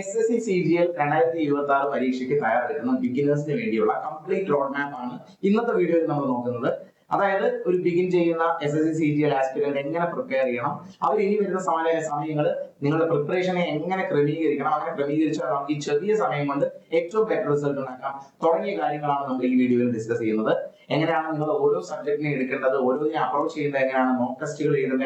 SSC CGL 2026 പരീക്ഷയ്ക്ക് തയ്യാറെടുക്കുന്ന ബിഗിനേഴ്സിന് വേണ്ടിയുള്ള കംപ്ലീറ്റ് റോഡ് മാപ്പ് ആണ് ഇന്നത്തെ വീഡിയോയിൽ നമ്മൾ നോക്കുന്നത്. അതായത് ഒരു ബിഗിൻ ചെയ്യുന്ന SSC CGL ആസ്പിരന്റ് എങ്ങനെ പ്രിപ്പയർ ചെയ്യണം, അവർ ഇനി വരുന്ന സമയങ്ങൾ നിങ്ങളുടെ പ്രിപ്പറേഷനെ എങ്ങനെ ക്രമീകരിക്കണം, അങ്ങനെ ക്രമീകരിച്ചാൽ നമുക്ക് ഈ ചെറിയ സമയം കൊണ്ട് ഏറ്റവും ബെറ്റർ റിസൾട്ട് ഉണ്ടാക്കാം തുടങ്ങിയ കാര്യങ്ങളാണ് നമ്മൾ ഈ വീഡിയോയിൽ ഡിസ്കസ് ചെയ്യുന്നത്. എങ്ങനെയാണ് നിങ്ങൾ ഓരോ സബ്ജക്റ്റിനെ എടുക്കേണ്ടത്, ഓരോന്നിനെ അപ്രോച്ച് ചെയ്യുന്നത് എങ്ങനെയാണ്, മോക്ക് ടെസ്റ്റുകൾ എഴുതേണ്ടത്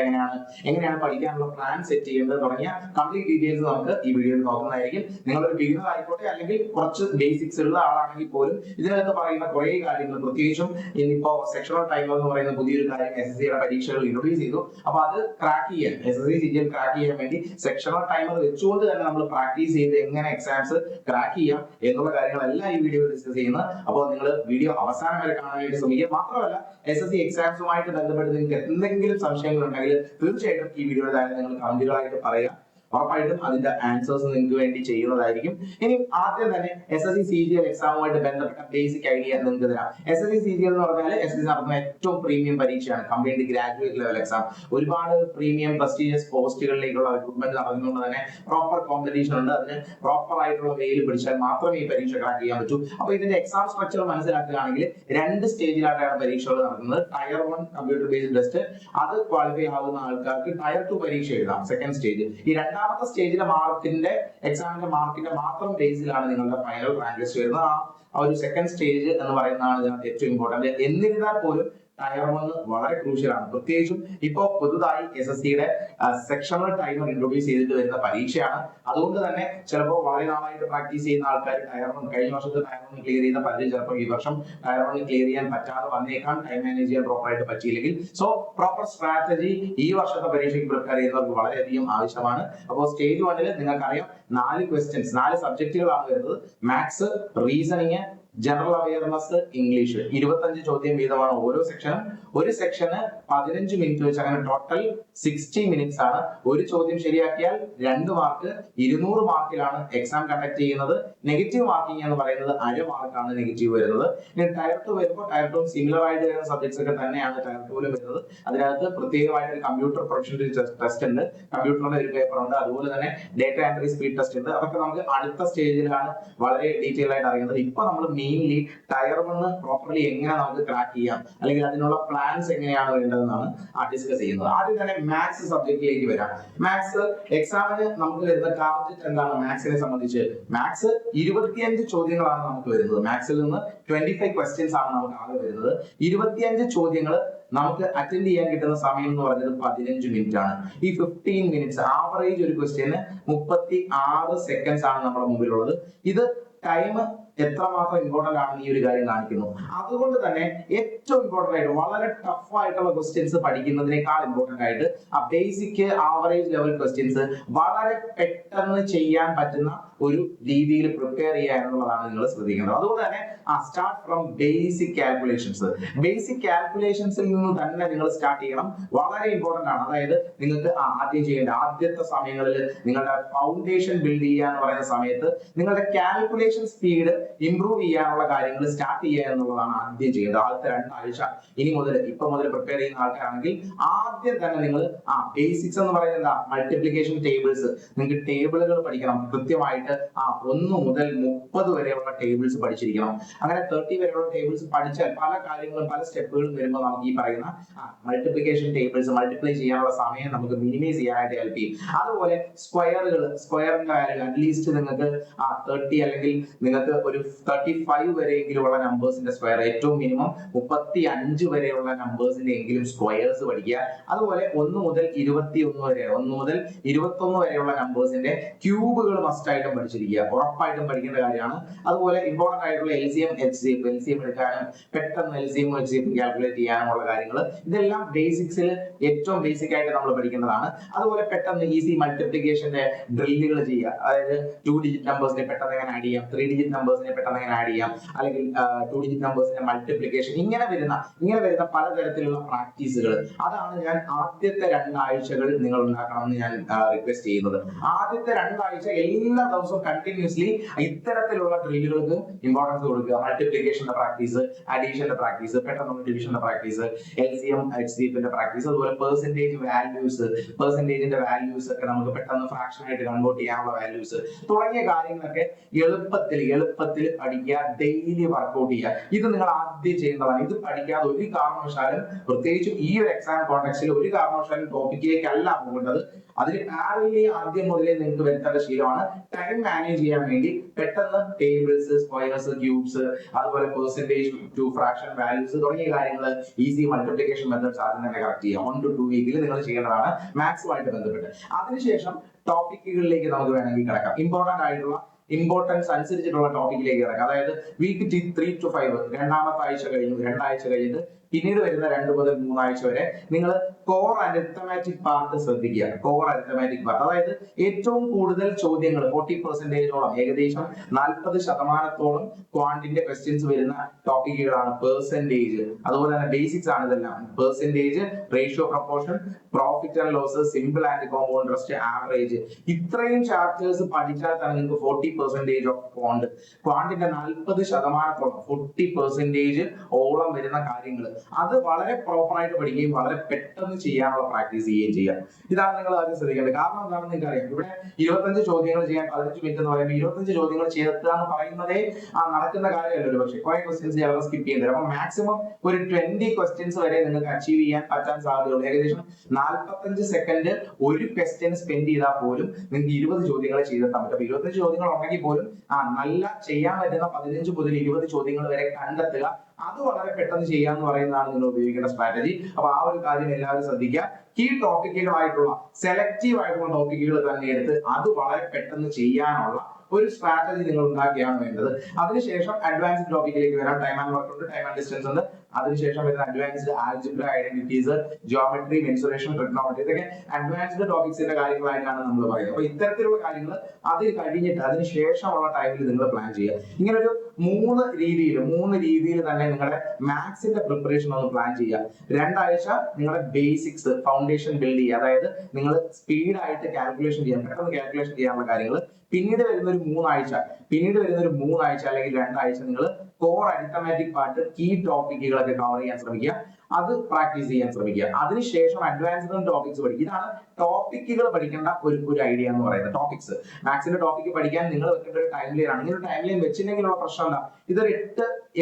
എങ്ങനെയാണ് പഠിക്കാനുള്ള പ്ലാൻ സെറ്റ് ചെയ്യുന്നത് തുടങ്ങിയ കംപ്ലീറ്റ് ഡീറ്റെയിൽസ് നമുക്ക് ഈ വീഡിയോയിൽ നോക്കുന്നതായിരിക്കും. നിങ്ങളൊരു ബിഗിനർ ആയിക്കോട്ടെ അല്ലെങ്കിൽ കുറച്ച് ബേസിക്സ് ഉള്ള ആളാണെങ്കിൽ പോലും ഇതിനകത്ത് പറയുന്ന കുറെ കാര്യങ്ങൾ, പ്രത്യേകിച്ചും ഇന്നിപ്പോ സെക്ഷണൽ ടൈമർ എന്ന് പറയുന്ന പുതിയൊരു കാര്യം SSCയുടെ പരീക്ഷകൾ ഇൻട്രൊഡ്യൂസ് ചെയ്തു. അപ്പൊ അത് ക്രാക്ക് ചെയ്യാൻ, SSC CGL ക്രാക്ക് ചെയ്യാൻ വേണ്ടി സെക്ഷണൽ ടൈമർ വെച്ചുകൊണ്ട് തന്നെ നമ്മൾ പ്രാക്ടീസ് ചെയ്ത് എങ്ങനെ എക്സാംസ് ക്രാക്ക് ചെയ്യാം എന്നുള്ള കാര്യങ്ങളെല്ലാം ഈ വീഡിയോ ഡിസ്കസ് ചെയ്യുന്നത്. അപ്പോൾ നിങ്ങൾ വീഡിയോ അവസാനം വരെ കാണാൻ വേണ്ടി ശ്രമിക്കുക. മാത്രമല്ല SSC എക്സാംസുമായിട്ട് ബന്ധപ്പെട്ട് നിങ്ങൾക്ക് എന്തെങ്കിലും സംശയങ്ങൾ ഉണ്ടെങ്കിൽ തീർച്ചയായിട്ടും ഈ വീഡിയോയുടെ താഴെ നിങ്ങൾ കമന്റുകളായിട്ട് പറയുക. ഉറപ്പായിട്ടും അതിന്റെ ആൻസേഴ്സ് നിങ്ങൾക്ക് വേണ്ടി ചെയ്യുന്നതായിരിക്കും. ഇനി ആദ്യം തന്നെ SSC CGL എക്സാമുമായിട്ട് ബന്ധപ്പെട്ട ബേസിക് ഐഡിയ നിങ്ങൾക്ക് തരാം. SSC CGL എന്ന് പറഞ്ഞാൽ SSC നടത്തുന്ന ഏറ്റവും പ്രീമിയം പരീക്ഷയാണ്, കംപ്ലീറ്റ് ഗ്രാജുവേറ്റ് ലെവൽ എക്സാം. ഒരുപാട് പ്രീമിയം പ്രസ്റ്റീജിയസ് പോസ്റ്റുകളിലേക്കുള്ള റിക്രൂട്ട്മെന്റ് നടന്നുകൊണ്ട് തന്നെ പ്രോപ്പർ കോമ്പറ്റീഷൻ ഉണ്ട്. അതിന് പ്രോപ്പർ ആയിട്ടുള്ള വെയിൽ പിടിച്ചാൽ മാത്രമേ ഈ പരീക്ഷ ക്രാക്ക് ചെയ്യാൻ പറ്റൂ. അപ്പൊ ഇതിന്റെ എക്സാം സ്ട്രക്ചർ മനസ്സിലാക്കുകയാണെങ്കിൽ രണ്ട് സ്റ്റേജിലായിട്ടാണ് പരീക്ഷകൾ നടക്കുന്നത്. ടയർ 1 കമ്പ്യൂട്ടർ ബേസ്ഡ് ടെസ്റ്റ്, അത് ക്വാളിഫൈ ആവുന്ന ആൾക്കാർക്ക് ടയർ 2 പരീക്ഷ എഴുതാം, സെക്കൻഡ് സ്റ്റേജ്. ഈ രണ്ടാമത്തെ സ്റ്റേജിലെ എക്സാമിന്റെ മാർക്കിന്റെ മാത്രം ബേസിലാണ് നിങ്ങളുടെ ഫൈനൽ റാങ്ക് ലിസ്റ്റ് വരുന്നത്. ആ ഒരു സെക്കൻഡ് സ്റ്റേജ് എന്ന് പറയുന്നതാണ് ഇതിനകത്ത് ഏറ്റവും ഇമ്പോർട്ടന്റ്. എന്നിരുന്നാൽ പോലും ടയർ 1 വളരെ ക്രൂഷ്യൽ ആണ്. പ്രത്യേകിച്ചും ഇപ്പോ പുതുതായി SSCയുടെ സെക്ഷണൽ ടൈമർ ഇൻട്രൊഡ്യൂസ് ചെയ്തിട്ട് വരുന്ന പരീക്ഷയാണ്. അതുകൊണ്ട് തന്നെ ചിലപ്പോൾ വളരെ നാളായിട്ട് പ്രാക്ടീസ് ചെയ്യുന്ന ആൾക്കാർ ടയർ 1 കഴിഞ്ഞ വർഷത്തെ ടയർ 1 ക്ലിയർ ചെയ്ത പലരും ചിലപ്പോൾ ഈ വർഷം ടയർ 1 ക്ലിയർ ചെയ്യാൻ പറ്റാതെ വന്നേക്കാം, ടൈം മാനേജ് ചെയ്യാൻ പ്രോപ്പർ ആയിട്ട് പറ്റിയില്ലെങ്കിൽ. സോ പ്രോപ്പർ സ്ട്രാറ്റജി ഈ വർഷത്തെ പരീക്ഷയ്ക്ക് പ്രിപ്പയർ ചെയ്യുന്നവർക്ക് വളരെയധികം ആവശ്യമാണ്. അപ്പോൾ സ്റ്റേജ് 1 നിങ്ങൾക്ക് 4 ക്വസ്റ്റ്യൻസ്, 4 സബ്ജക്റ്റുകളാണ് വരുന്നത്. Maths, reasoning, general awareness, English. 25 ചോദ്യം വീതമാണ് ഓരോ സെക്ഷനും. ഒരു സെക്ഷന് 15 മിനിറ്റ് വെച്ച്, അങ്ങനെ ടോട്ടൽ 60 മിനിറ്റ്സ് ആണ്. ഒരു ചോദ്യം ശരിയാക്കിയാൽ 2 മാർക്ക്. 200 മാർക്കിലാണ് എക്സാം കണ്ടക്ട് ചെയ്യുന്നത്. നെഗറ്റീവ് മാർക്കിംഗ് എന്ന് പറയുന്നത് അര മാർക്കാണ് നെഗറ്റീവ് വരുന്നത്. ഇനി ടയർ 2 വരുമ്പോൾ ടയർ 2 സിമിലർ ആയിട്ട് വരുന്ന സബ്ജക്ട്സ് ഒക്കെ തന്നെയാണ് ടയർ 2 വരുന്നത്. അതിനകത്ത് പ്രത്യേകമായിട്ട് കമ്പ്യൂട്ടർ പ്രൊഫഷണൽ ടെസ്റ്റ് ഉണ്ട്, കമ്പ്യൂട്ടറിന്റെ ഒരു പേപ്പർ ഉണ്ട്, അതുപോലെ തന്നെ ഡേറ്റ എൻട്രി സ്പീഡ് ടെസ്റ്റ് ഉണ്ട്. അതൊക്കെ നമുക്ക് അടുത്ത സ്റ്റേജിലാണ് വളരെ ഡീറ്റെയിൽ ആയിട്ട് അറിയുന്നത്. ഇപ്പൊ നമ്മൾ മെയിൻലി ടയർ 1 പ്രോപ്പർലി എങ്ങനെ നമുക്ക് ക്രാക്ക് ചെയ്യാം, അല്ലെങ്കിൽ അതിനുള്ള പ്ലാൻസ് എങ്ങനെയാണ് വേണ്ടതെന്നാണ് ഡിസ്കസ് ചെയ്യുന്നത്. ആദ്യം തന്നെ മാത്സ് സബ്ജക്റ്റിലേക്ക് വരാം. മാത്സ് എക്സാമിന് നമുക്ക് വരുന്ന ടാർഗറ്റ് എന്താണ്? മാത്സിനെ സംബന്ധിച്ച് മാത്സ് 25 ചോദ്യങ്ങളാണ് നമുക്ക് വരുന്നത്. മാത്സിൽ നിന്ന് 25 ക്വസ്റ്റ്യൻസ് ആണ് നമുക്ക് ആകെ വരുന്നത്. 25 ചോദ്യങ്ങൾ നമുക്ക് അറ്റൻഡ് ചെയ്യാൻ കിട്ടുന്ന സമയം എന്ന് പറയുന്നത് 15 മിനിറ്റ് ആണ്. ഈ 15 മിനിറ്റ്സ് ആവറേജ് ഒരു ക്വസ്റ്റ്യന് 36 സെക്കൻഡ്സ് ആണ് നമ്മുടെ മുമ്പിലുള്ളത്. ഇത് ടൈം എത്രമാത്രം ഇമ്പോർട്ടന്റ് ആണെന്ന് ഈ ഒരു കാര്യം കാണിക്കുന്നു. അതുകൊണ്ട് തന്നെ ഏറ്റവും ഇമ്പോർട്ടന്റ് ആയിട്ട് വളരെ ടഫ് ആയിട്ടുള്ള ക്വസ്റ്റ്യൻസ് പഠിക്കുന്നതിനേക്കാൾ ഇമ്പോർട്ടന്റ് ആയിട്ട് ആ ബേസിക് ആവറേജ് ലെവൽ ക്വസ്റ്റ്യൻസ് വളരെ പെട്ടെന്ന് ചെയ്യാൻ പറ്റുന്ന ഒരു രീതിയിൽ പ്രിപ്പയർ ചെയ്യുക എന്നുള്ളതാണ് നിങ്ങൾ ശ്രദ്ധിക്കേണ്ടത്. അതുകൊണ്ട് തന്നെ start from basic calculations. Basic കാൽക്കുലേഷൻസിൽ നിന്ന് തന്നെ നിങ്ങൾ സ്റ്റാർട്ട് ചെയ്യണം. വളരെ ഇമ്പോർട്ടന്റ് ആണ്. അതായത് നിങ്ങൾക്ക് ആദ്യം ചെയ്യേണ്ട ആദ്യത്തെ സമയങ്ങളിൽ നിങ്ങളുടെ ഫൗണ്ടേഷൻ ബിൽഡ് ചെയ്യുക എന്ന് പറയുന്ന സമയത്ത് നിങ്ങളുടെ കാൽക്കുലേഷൻ സ്പീഡ് ഇംപ്രൂവ് ചെയ്യാനുള്ള കാര്യങ്ങൾ സ്റ്റാർട്ട് ചെയ്യുക എന്നുള്ളതാണ് ആദ്യം ചെയ്യേണ്ടത്. ആദ്യത്തെ 2 ആഴ്ച ഇപ്പൊ മുതൽ പ്രിപ്പയർ ചെയ്യുന്ന ആൾക്കാരാണെങ്കിൽ ആദ്യം തന്നെ നിങ്ങൾ ബേസിക്സ് എന്ന് പറയുന്നത് മൾട്ടിപ്ലിക്കേഷൻ ടേബിൾസ്, നിങ്ങൾക്ക് ടേബിളുകൾ പഠിക്കണം കൃത്യമായിട്ട്. 1 മുതൽ 30 വരെയുള്ള ടേബിൾസ് പഠിച്ചിരിക്കണം. അങ്ങനെ 30 വരെയുള്ള ടേബിൾസ് പഠിച്ചാൽ പല കാര്യങ്ങളും, പല സ്റ്റെപ്പുകളും വരുമ്പോൾ നമുക്ക് ഈ പറയുന്ന മൾട്ടിപ്ലിക്കേഷൻ ടേബിൾസ് മൾട്ടിപ്ലൈ ചെയ്യാനുള്ള സമയം നമുക്ക് മിനിമൈസ് ചെയ്യാനായിട്ട് ഹെൽപ്പ് ചെയ്യും. അതുപോലെ സ്ക്വയറിന്റെ വാല്യൂ അറ്റ്ലീസ്റ്റ് നിങ്ങൾക്ക് 30 അല്ലെങ്കിൽ നിങ്ങൾക്ക് ഒരു 35 വരെയെങ്കിലുള്ള നമ്പേഴ്സിന്റെ സ്ക്വയർ, ഏറ്റവും മിനിമം 35 വരെയുള്ള നമ്പേഴ്സിന്റെ എങ്കിലും സ്ക്വയേഴ്സ് പഠിക്കുക. അതുപോലെ 1 മുതൽ 21 വരെയുള്ള നമ്പേഴ്സിന്റെ ക്യൂബുകൾ മസ്റ്റ് ആയിട്ടും പഠിച്ചിരിക്കുക, ഉറപ്പായിട്ടും പഠിക്കേണ്ട കാര്യമാണ്. അതുപോലെ ഇമ്പോർട്ടന്റ് ആയിട്ടുള്ള LCM HCF എടുക്കാനും പെട്ടെന്ന് LCM HCF കാൽക്കുലേറ്റ് ചെയ്യാനുമുള്ള കാര്യങ്ങൾ, ഇതെല്ലാം ബേസിക്സിൽ ഏറ്റവും ബേസിക് ആയിട്ട് നമ്മൾ പഠിക്കേണ്ടതാണ്. അതുപോലെ പെട്ടെന്ന് ഈസി മൾട്ടിപ്ലിക്കേഷന്റെ ഡ്രില്ലുകൾ ചെയ്യുക. അതായത് 2 ഡിജിറ്റ് നമ്പേഴ്സിനെ പെട്ടെന്ന് എങ്ങനെ ആഡ് ചെയ്യാം, 3 ഡിജിറ്റ് നമ്പേഴ്സിനെ പെട്ടെന്ന് എങ്ങനെ ആഡ് ചെയ്യാം, അല്ലെങ്കിൽ 2 ഡിജിറ്റ് നമ്പേഴ്സിന്റെ മൾട്ടിപ്ലിക്കേഷൻ, ഇങ്ങനെ വരുന്ന പലതരത്തിലുള്ള പ്രാക്ടീസുകൾ, അതാണ് ഞാൻ ആദ്യത്തെ 2 ആഴ്ചകൾ നിങ്ങൾ ഉണ്ടാക്കണമെന്ന് ഞാൻ റിക്വസ്റ്റ് ചെയ്യുന്നത്. ആദ്യത്തെ 2 ആഴ്ച എല്ലാ ദിവസവും കണ്ടിന്യൂസ്ലി ഇത്തരത്തിലുള്ള ഡ്രില്ലുകൾക്ക് ഇമ്പോർട്ടൻസ് കൊടുക്കുക. മൾട്ടിപ്ലിക്കേഷന്റെ പ്രാക്ടീസ്, അഡീഷന്റെ പ്രാക്ടീസ്, പെട്ടെന്നുള്ള ഡിവിഷന്റെ പ്രാക്ടീസ്, LCM HCFന്റെ പ്രാക്ടീസ്, അതുപോലെ പെർസെന്റേജിന്റെ വാല്യൂസ് ഒക്കെ നമുക്ക് പെട്ടെന്ന് ഫ്രാക്ഷൻ ആയിട്ട് കൺവേർട്ട് ചെയ്യാനുള്ള വാല്യൂസ് തുടങ്ങിയ കാര്യങ്ങളൊക്കെ എളുപ്പത്തിൽ പഠിക്കുക. ഡെയിലി വർക്ക്ഔട്ട് ചെയ്യുക. ഇത് നിങ്ങൾ ആദ്യം ചെയ്യേണ്ടതാണ്. ഇത് പഠിക്കാതെ ഒരു കാരണവശാലും, പ്രത്യേകിച്ചും ഈ ഒരു എക്സാം കോണ്ടെക്സ്റ്റിൽ, ഒരു കാരണവശാലും ടോപ്പിക്കിലേക്കല്ല പോകേണ്ടത്. അതിൽ പാരലി ആദ്യം മുതലേ നിങ്ങൾക്ക് വരുത്തേണ്ട ശീലമാണ് ടൈം മാനേജ് ചെയ്യാൻ വേണ്ടി പെട്ടെന്ന് ടേബിൾസ്, സ്ക്വയർസ്, ക്യൂബ്സ്, അതുപോലെ പെർസെന്റേജ് ടു ഫ്രാക്ഷൻ വാല്യൂസ് തുടങ്ങിയ കാര്യങ്ങൾ, ഈസി മൾട്ടിപ്ലിക്കേഷൻ മെത്തേഡ്സ് ആദ്യം തന്നെ കറക്റ്റ് ചെയ്യുക. 1 to 2 വീക്കിൽ നിങ്ങൾ ചെയ്യേണ്ടതാണ് മാത്സുമായിട്ട് ബന്ധപ്പെട്ട്. അതിനുശേഷം ടോപ്പിക്കുകളിലേക്ക് നമുക്ക് വേണമെങ്കിൽ കിടക്കാം. ഇമ്പോർട്ടൻസ് അനുസരിച്ചിട്ടുള്ള ടോപ്പിക്കിലേക്ക് കിടക്കാം. അതായത് വീക്ക് 3 to 5 രണ്ടാമത്തെ ആഴ്ച കഴിഞ്ഞു, 2 ആഴ്ച കഴിഞ്ഞിട്ട് പിന്നീട് വരുന്ന 2 മുതൽ 3 ആഴ്ച വരെ നിങ്ങൾ കോർ അരിത്തമാറ്റിക് പാർട്ട് ശ്രദ്ധിക്കുക. കോർ അരിത്തമാറ്റിക് പാർട്ട്, അതായത് ഏറ്റവും കൂടുതൽ ചോദ്യങ്ങൾ 40%ഓളം, ഏകദേശം 40% ക്വാണ്ടിന്റെ ക്വസ്റ്റ്യൻസ് വരുന്ന ടോപ്പിക്കുകളാണ് പെർസെന്റേജ്. അതുപോലെ തന്നെ ബേസിക്സ് ആണ് ഇതെല്ലാം. Percentage, ratio proportion, profit and loss, simple and compound interest, average. ഇത്രയും ചാപ്റ്റേഴ്സ് പഠിച്ചാൽ തന്നെ നിങ്ങൾക്ക് 40% ഓഫ് ക്വാണ്ടിന്റെ 40%ഓളം 40% ഓളം വരുന്ന കാര്യങ്ങൾ അത് വളരെ പ്രോപ്പർ ആയിട്ട് പഠിക്കുകയും വളരെ പെട്ടെന്ന് ചെയ്യാനുള്ള പ്രാക്ടീസ് ചെയ്യുകയും ചെയ്യാം. ഇതാണ് നിങ്ങൾ ആദ്യം ശ്രദ്ധിക്കേണ്ടത്. കാരണം എന്താണെന്ന് നിങ്ങൾക്ക് അറിയാം, ഇവിടെ 25 ചോദ്യങ്ങൾ ചെയ്യാൻ 15 മിനിറ്റ് എന്ന് പറയുമ്പോൾ 25 ചോദ്യങ്ങൾ ചേർക്കുക എന്ന് പറയുന്നതേ നടക്കുന്ന കാര്യമല്ലല്ലോ. പക്ഷേ കുറെ ക്വസ്റ്റ്യൻസ് ചിലപ്പോൾ സ്കിപ്പ് ചെയ്യുന്നത്. അപ്പൊ മാക്സിമം ഒരു 20 ക്വസ്റ്റ്യൻസ് വരെ നിങ്ങൾക്ക് അച്ചീവ് ചെയ്യാൻ പറ്റാൻ സാധ്യതയുള്ളൂ. ഏകദേശം 45 സെക്കൻഡ് ഒരു ക്വസ്റ്റ്യൻ സ്പെൻഡ് ചെയ്താൽ പോലും നിങ്ങൾക്ക് 20 ചോദ്യങ്ങൾ ചെയ്തെത്താൻ പറ്റും. അപ്പൊ 25 ചോദ്യങ്ങൾ ഉണ്ടെങ്കിൽ പോലും നല്ല ചെയ്യാൻ പറ്റുന്ന 15 മുതൽ 20 ചോദ്യങ്ങൾ വരെ കണ്ടെത്തുക. അത് വളരെ പെട്ടെന്ന് ചെയ്യാന്ന് പറയുന്നതാണ് നിങ്ങൾ ഉപയോഗിക്കേണ്ട സ്ട്രാറ്റജി. അപ്പൊ ആ ഒരു കാര്യം എല്ലാവരും ശ്രദ്ധിക്കുക. കീ ടോപ്പിക്കുകളായിട്ടുള്ള സെലക്റ്റീവ് ആയിട്ടുള്ള ടോപ്പിക്കുകൾ തന്നെ എടുത്ത് അത് വളരെ പെട്ടെന്ന് ചെയ്യാനുള്ള ഒരു സ്ട്രാറ്റജി നിങ്ങൾ ഉണ്ടാക്കിയാണ് വേണ്ടത്. അതിനുശേഷം അഡ്വാൻസ്ഡ് ടോപ്പിക്കിലേക്ക് വരാം. ടൈം ആൻഡ് വർക്ക് ഉണ്ട്, ടൈം ആൻഡ് ഡിസ്റ്റൻസ് ഉണ്ട്. അതിനുശേഷം വരുന്ന advanced algebra, identities, geometry, mensuration, trigonometry, ഇതൊക്കെ അഡ്വാൻസ്ഡ് ടോപ്പിക്സിന്റെ കാര്യങ്ങളായിട്ടാണ് നമ്മൾ പറയുന്നത്. അപ്പൊ ഇത്തരത്തിലുള്ള കാര്യങ്ങൾ അത് കഴിഞ്ഞിട്ട് അതിനുശേഷമുള്ള ടൈമിൽ നിങ്ങൾ പ്ലാൻ ചെയ്യുക. ഇങ്ങനെ ഒരു 3 രീതിയിൽ തന്നെ നിങ്ങളുടെ മാത്സിന്റെ പ്രിപ്പറേഷൻ ഒന്ന് പ്ലാൻ ചെയ്യുക. 2 ആഴ്ച നിങ്ങളുടെ ബേസിക്സ് ഫൗണ്ടേഷൻ ബിൽഡ് ചെയ്യുക. അതായത് നിങ്ങൾ സ്പീഡായിട്ട് കാൽക്കുലേഷൻ ചെയ്യാൻ, പെട്ടെന്ന് കാൽക്കുലേഷൻ ചെയ്യാനുള്ള കാര്യങ്ങൾ. പിന്നീട് വരുന്ന ഒരു 3 ആഴ്ച അല്ലെങ്കിൽ 2 ആഴ്ച നിങ്ങൾ കോർ അരിത്തമാറ്റിക് പാർട്ട്, കീ ടോപ്പിക്കുകളൊക്കെ കവർ ചെയ്യാൻ ശ്രമിക്കുക. അത് പ്രാക്ടീസ് ചെയ്യാൻ ശ്രമിക്കുക. അതിനുശേഷം അഡ്വാൻസ്ഡ് ടോപ്പിക്സ് പഠിക്കുക. ഇതാണ് ടോപ്പിക്കുകൾ പഠിക്കേണ്ട ഒരു ഐഡിയ എന്ന് പറയുന്നത്. ടോപ്പിക്സ്, മാത്സിന്റെ ടോപ്പിക്ക് പഠിക്കാൻ നിങ്ങൾ വെക്കേണ്ട ഒരു ടൈം ലൈൻ ആണ്. ഇങ്ങനെ ഒരു ടൈം ലൈൻ വെച്ചിട്ടുണ്ടെങ്കിലുള്ള പ്രശ്നം എന്താ? ഇതൊരു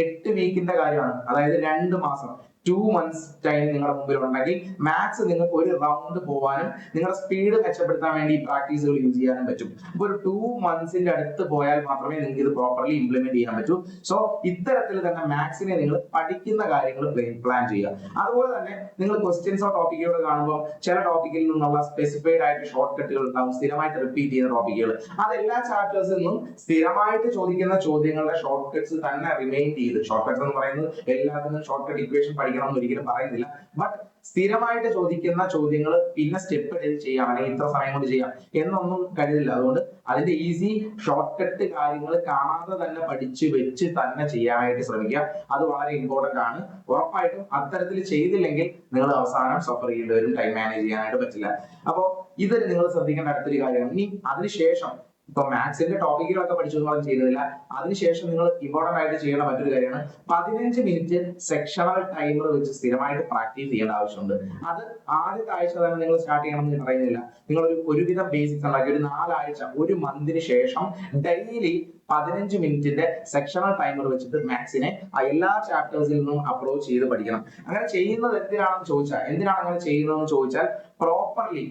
8 വീക്കിന്റെ കാര്യമാണ്. അതായത് 2 മാസം, 2 months ടൈം നിങ്ങളുടെ മുമ്പിൽ ഉണ്ടെങ്കിൽ മാത്സ് നിങ്ങൾക്ക് ഒരു റൗണ്ട് പോകാനും നിങ്ങളുടെ സ്പീഡ് മെച്ചപ്പെടുത്താൻ വേണ്ടി പ്രാക്ടീസുകൾ യൂസ് ചെയ്യാനും പറ്റും. അപ്പൊ ഒരു 2 months അടുത്ത് പോയാൽ മാത്രമേ നിങ്ങൾക്ക് ഇത് പ്രോപ്പർലി ഇംപ്ലിമെന്റ് ചെയ്യാൻ പറ്റൂ. സോ ഇത്തരത്തിൽ തന്നെ മാത്സിനെ നിങ്ങൾ പഠിക്കുന്ന കാര്യങ്ങൾ പ്ലാൻ ചെയ്യുക. അതുപോലെ തന്നെ നിങ്ങൾ ക്വസ്റ്റ്യൻസോ ടോപ്പിക്കുകളോ കാണുമ്പോൾ ചില ടോപ്പിക്കിൽ നിന്നുള്ള സ്പെസിഫൈഡ് ആയിട്ട് ഷോർട്ട് കട്ടുകൾ ഉണ്ടാവും, സ്ഥിരമായിട്ട് റിപ്പീറ്റ് ചെയ്യുന്ന ടോപ്പിക്കുകൾ. അത് എല്ലാ ചാപ്റ്റേഴ്സിൽ നിന്നും സ്ഥിരമായിട്ട് ചോദിക്കുന്ന ചോദ്യങ്ങളുടെ ഷോർട്ട് കട്ട്സ് തന്നെ റിമെയിൻ ചെയ്ത്, ഷോർട്ട് കട്ട്സ് എന്ന് പറയുന്നത് എല്ലാത്തിനും ഷോർട്ട് കട്ട് ഇക്വേഷൻ പഠിക്കണം ഒരിക്കലും പറയുന്നില്ല. ബട്ട് സ്ഥിരമായിട്ട് ചോദിക്കുന്ന ചോദ്യങ്ങൾ പിന്നെ സ്റ്റെപ്പ് എടുത്ത് ചെയ്യാം, അല്ലെങ്കിൽ ഇത്ര സമയം കൊണ്ട് ചെയ്യാം എന്നൊന്നും കരുതില്ല. അതുകൊണ്ട് അതിന്റെ ഈസി ഷോർട്ട് കട്ട് കാര്യങ്ങൾ കാണാതെ തന്നെ പഠിച്ച് വെച്ച് തന്നെ ചെയ്യാനായിട്ട് ശ്രമിക്കുക. അത് വളരെ ഇമ്പോർട്ടന്റ് ആണ്. ഉറപ്പായിട്ടും അത്തരത്തിൽ ചെയ്തില്ലെങ്കിൽ നിങ്ങൾ അവസാനം സഫർ ചെയ്യേണ്ടി വരും, ടൈം മാനേജ് ചെയ്യാനായിട്ട് പറ്റില്ല. അപ്പോ ഇത് നിങ്ങൾ ശ്രദ്ധിക്കേണ്ട അടുത്തൊരു കാര്യമാണ്. ഇനി അതിനുശേഷം ഇപ്പൊ മാത്സിന്റെ ടോപ്പിക്കുകളൊക്കെ പഠിച്ചൊന്നും ചെയ്യുന്നില്ല. അതിനുശേഷം നിങ്ങൾ ഇമ്പോർട്ടന്റ് ആയിട്ട് ചെയ്യേണ്ട മറ്റൊരു കാര്യമാണ് 15 മിനിറ്റ് സെക്ഷണൽ ടൈമർ വെച്ച് സ്ഥിരമായിട്ട് പ്രാക്ടീസ് ചെയ്യേണ്ട ആവശ്യമുണ്ട്. അത് ആദ്യത്തെ ആഴ്ച തന്നെ നിങ്ങൾ സ്റ്റാർട്ട് ചെയ്യണം എന്ന് പറയുന്നില്ല. നിങ്ങൾ ഒരുവിധം ബേസിക്സ് ഉണ്ടാക്കി ഒരു 4 ആഴ്ച, ഒരു മന്തിന് ശേഷം ഡെയിലി 15 മിനിറ്റിന്റെ സെക്ഷണൽ ടൈമർ വെച്ചിട്ട് മാത്സിനെ എല്ലാ ചാപ്റ്റേഴ്സിൽ നിന്നും അപ്രോച്ച് ചെയ്ത് പഠിക്കണം. അങ്ങനെ ചെയ്യുന്നത് എന്തിനാണ് അങ്ങനെ ചെയ്യുന്നതെന്ന് ചോദിച്ചാൽ പ്രോപ്പർലി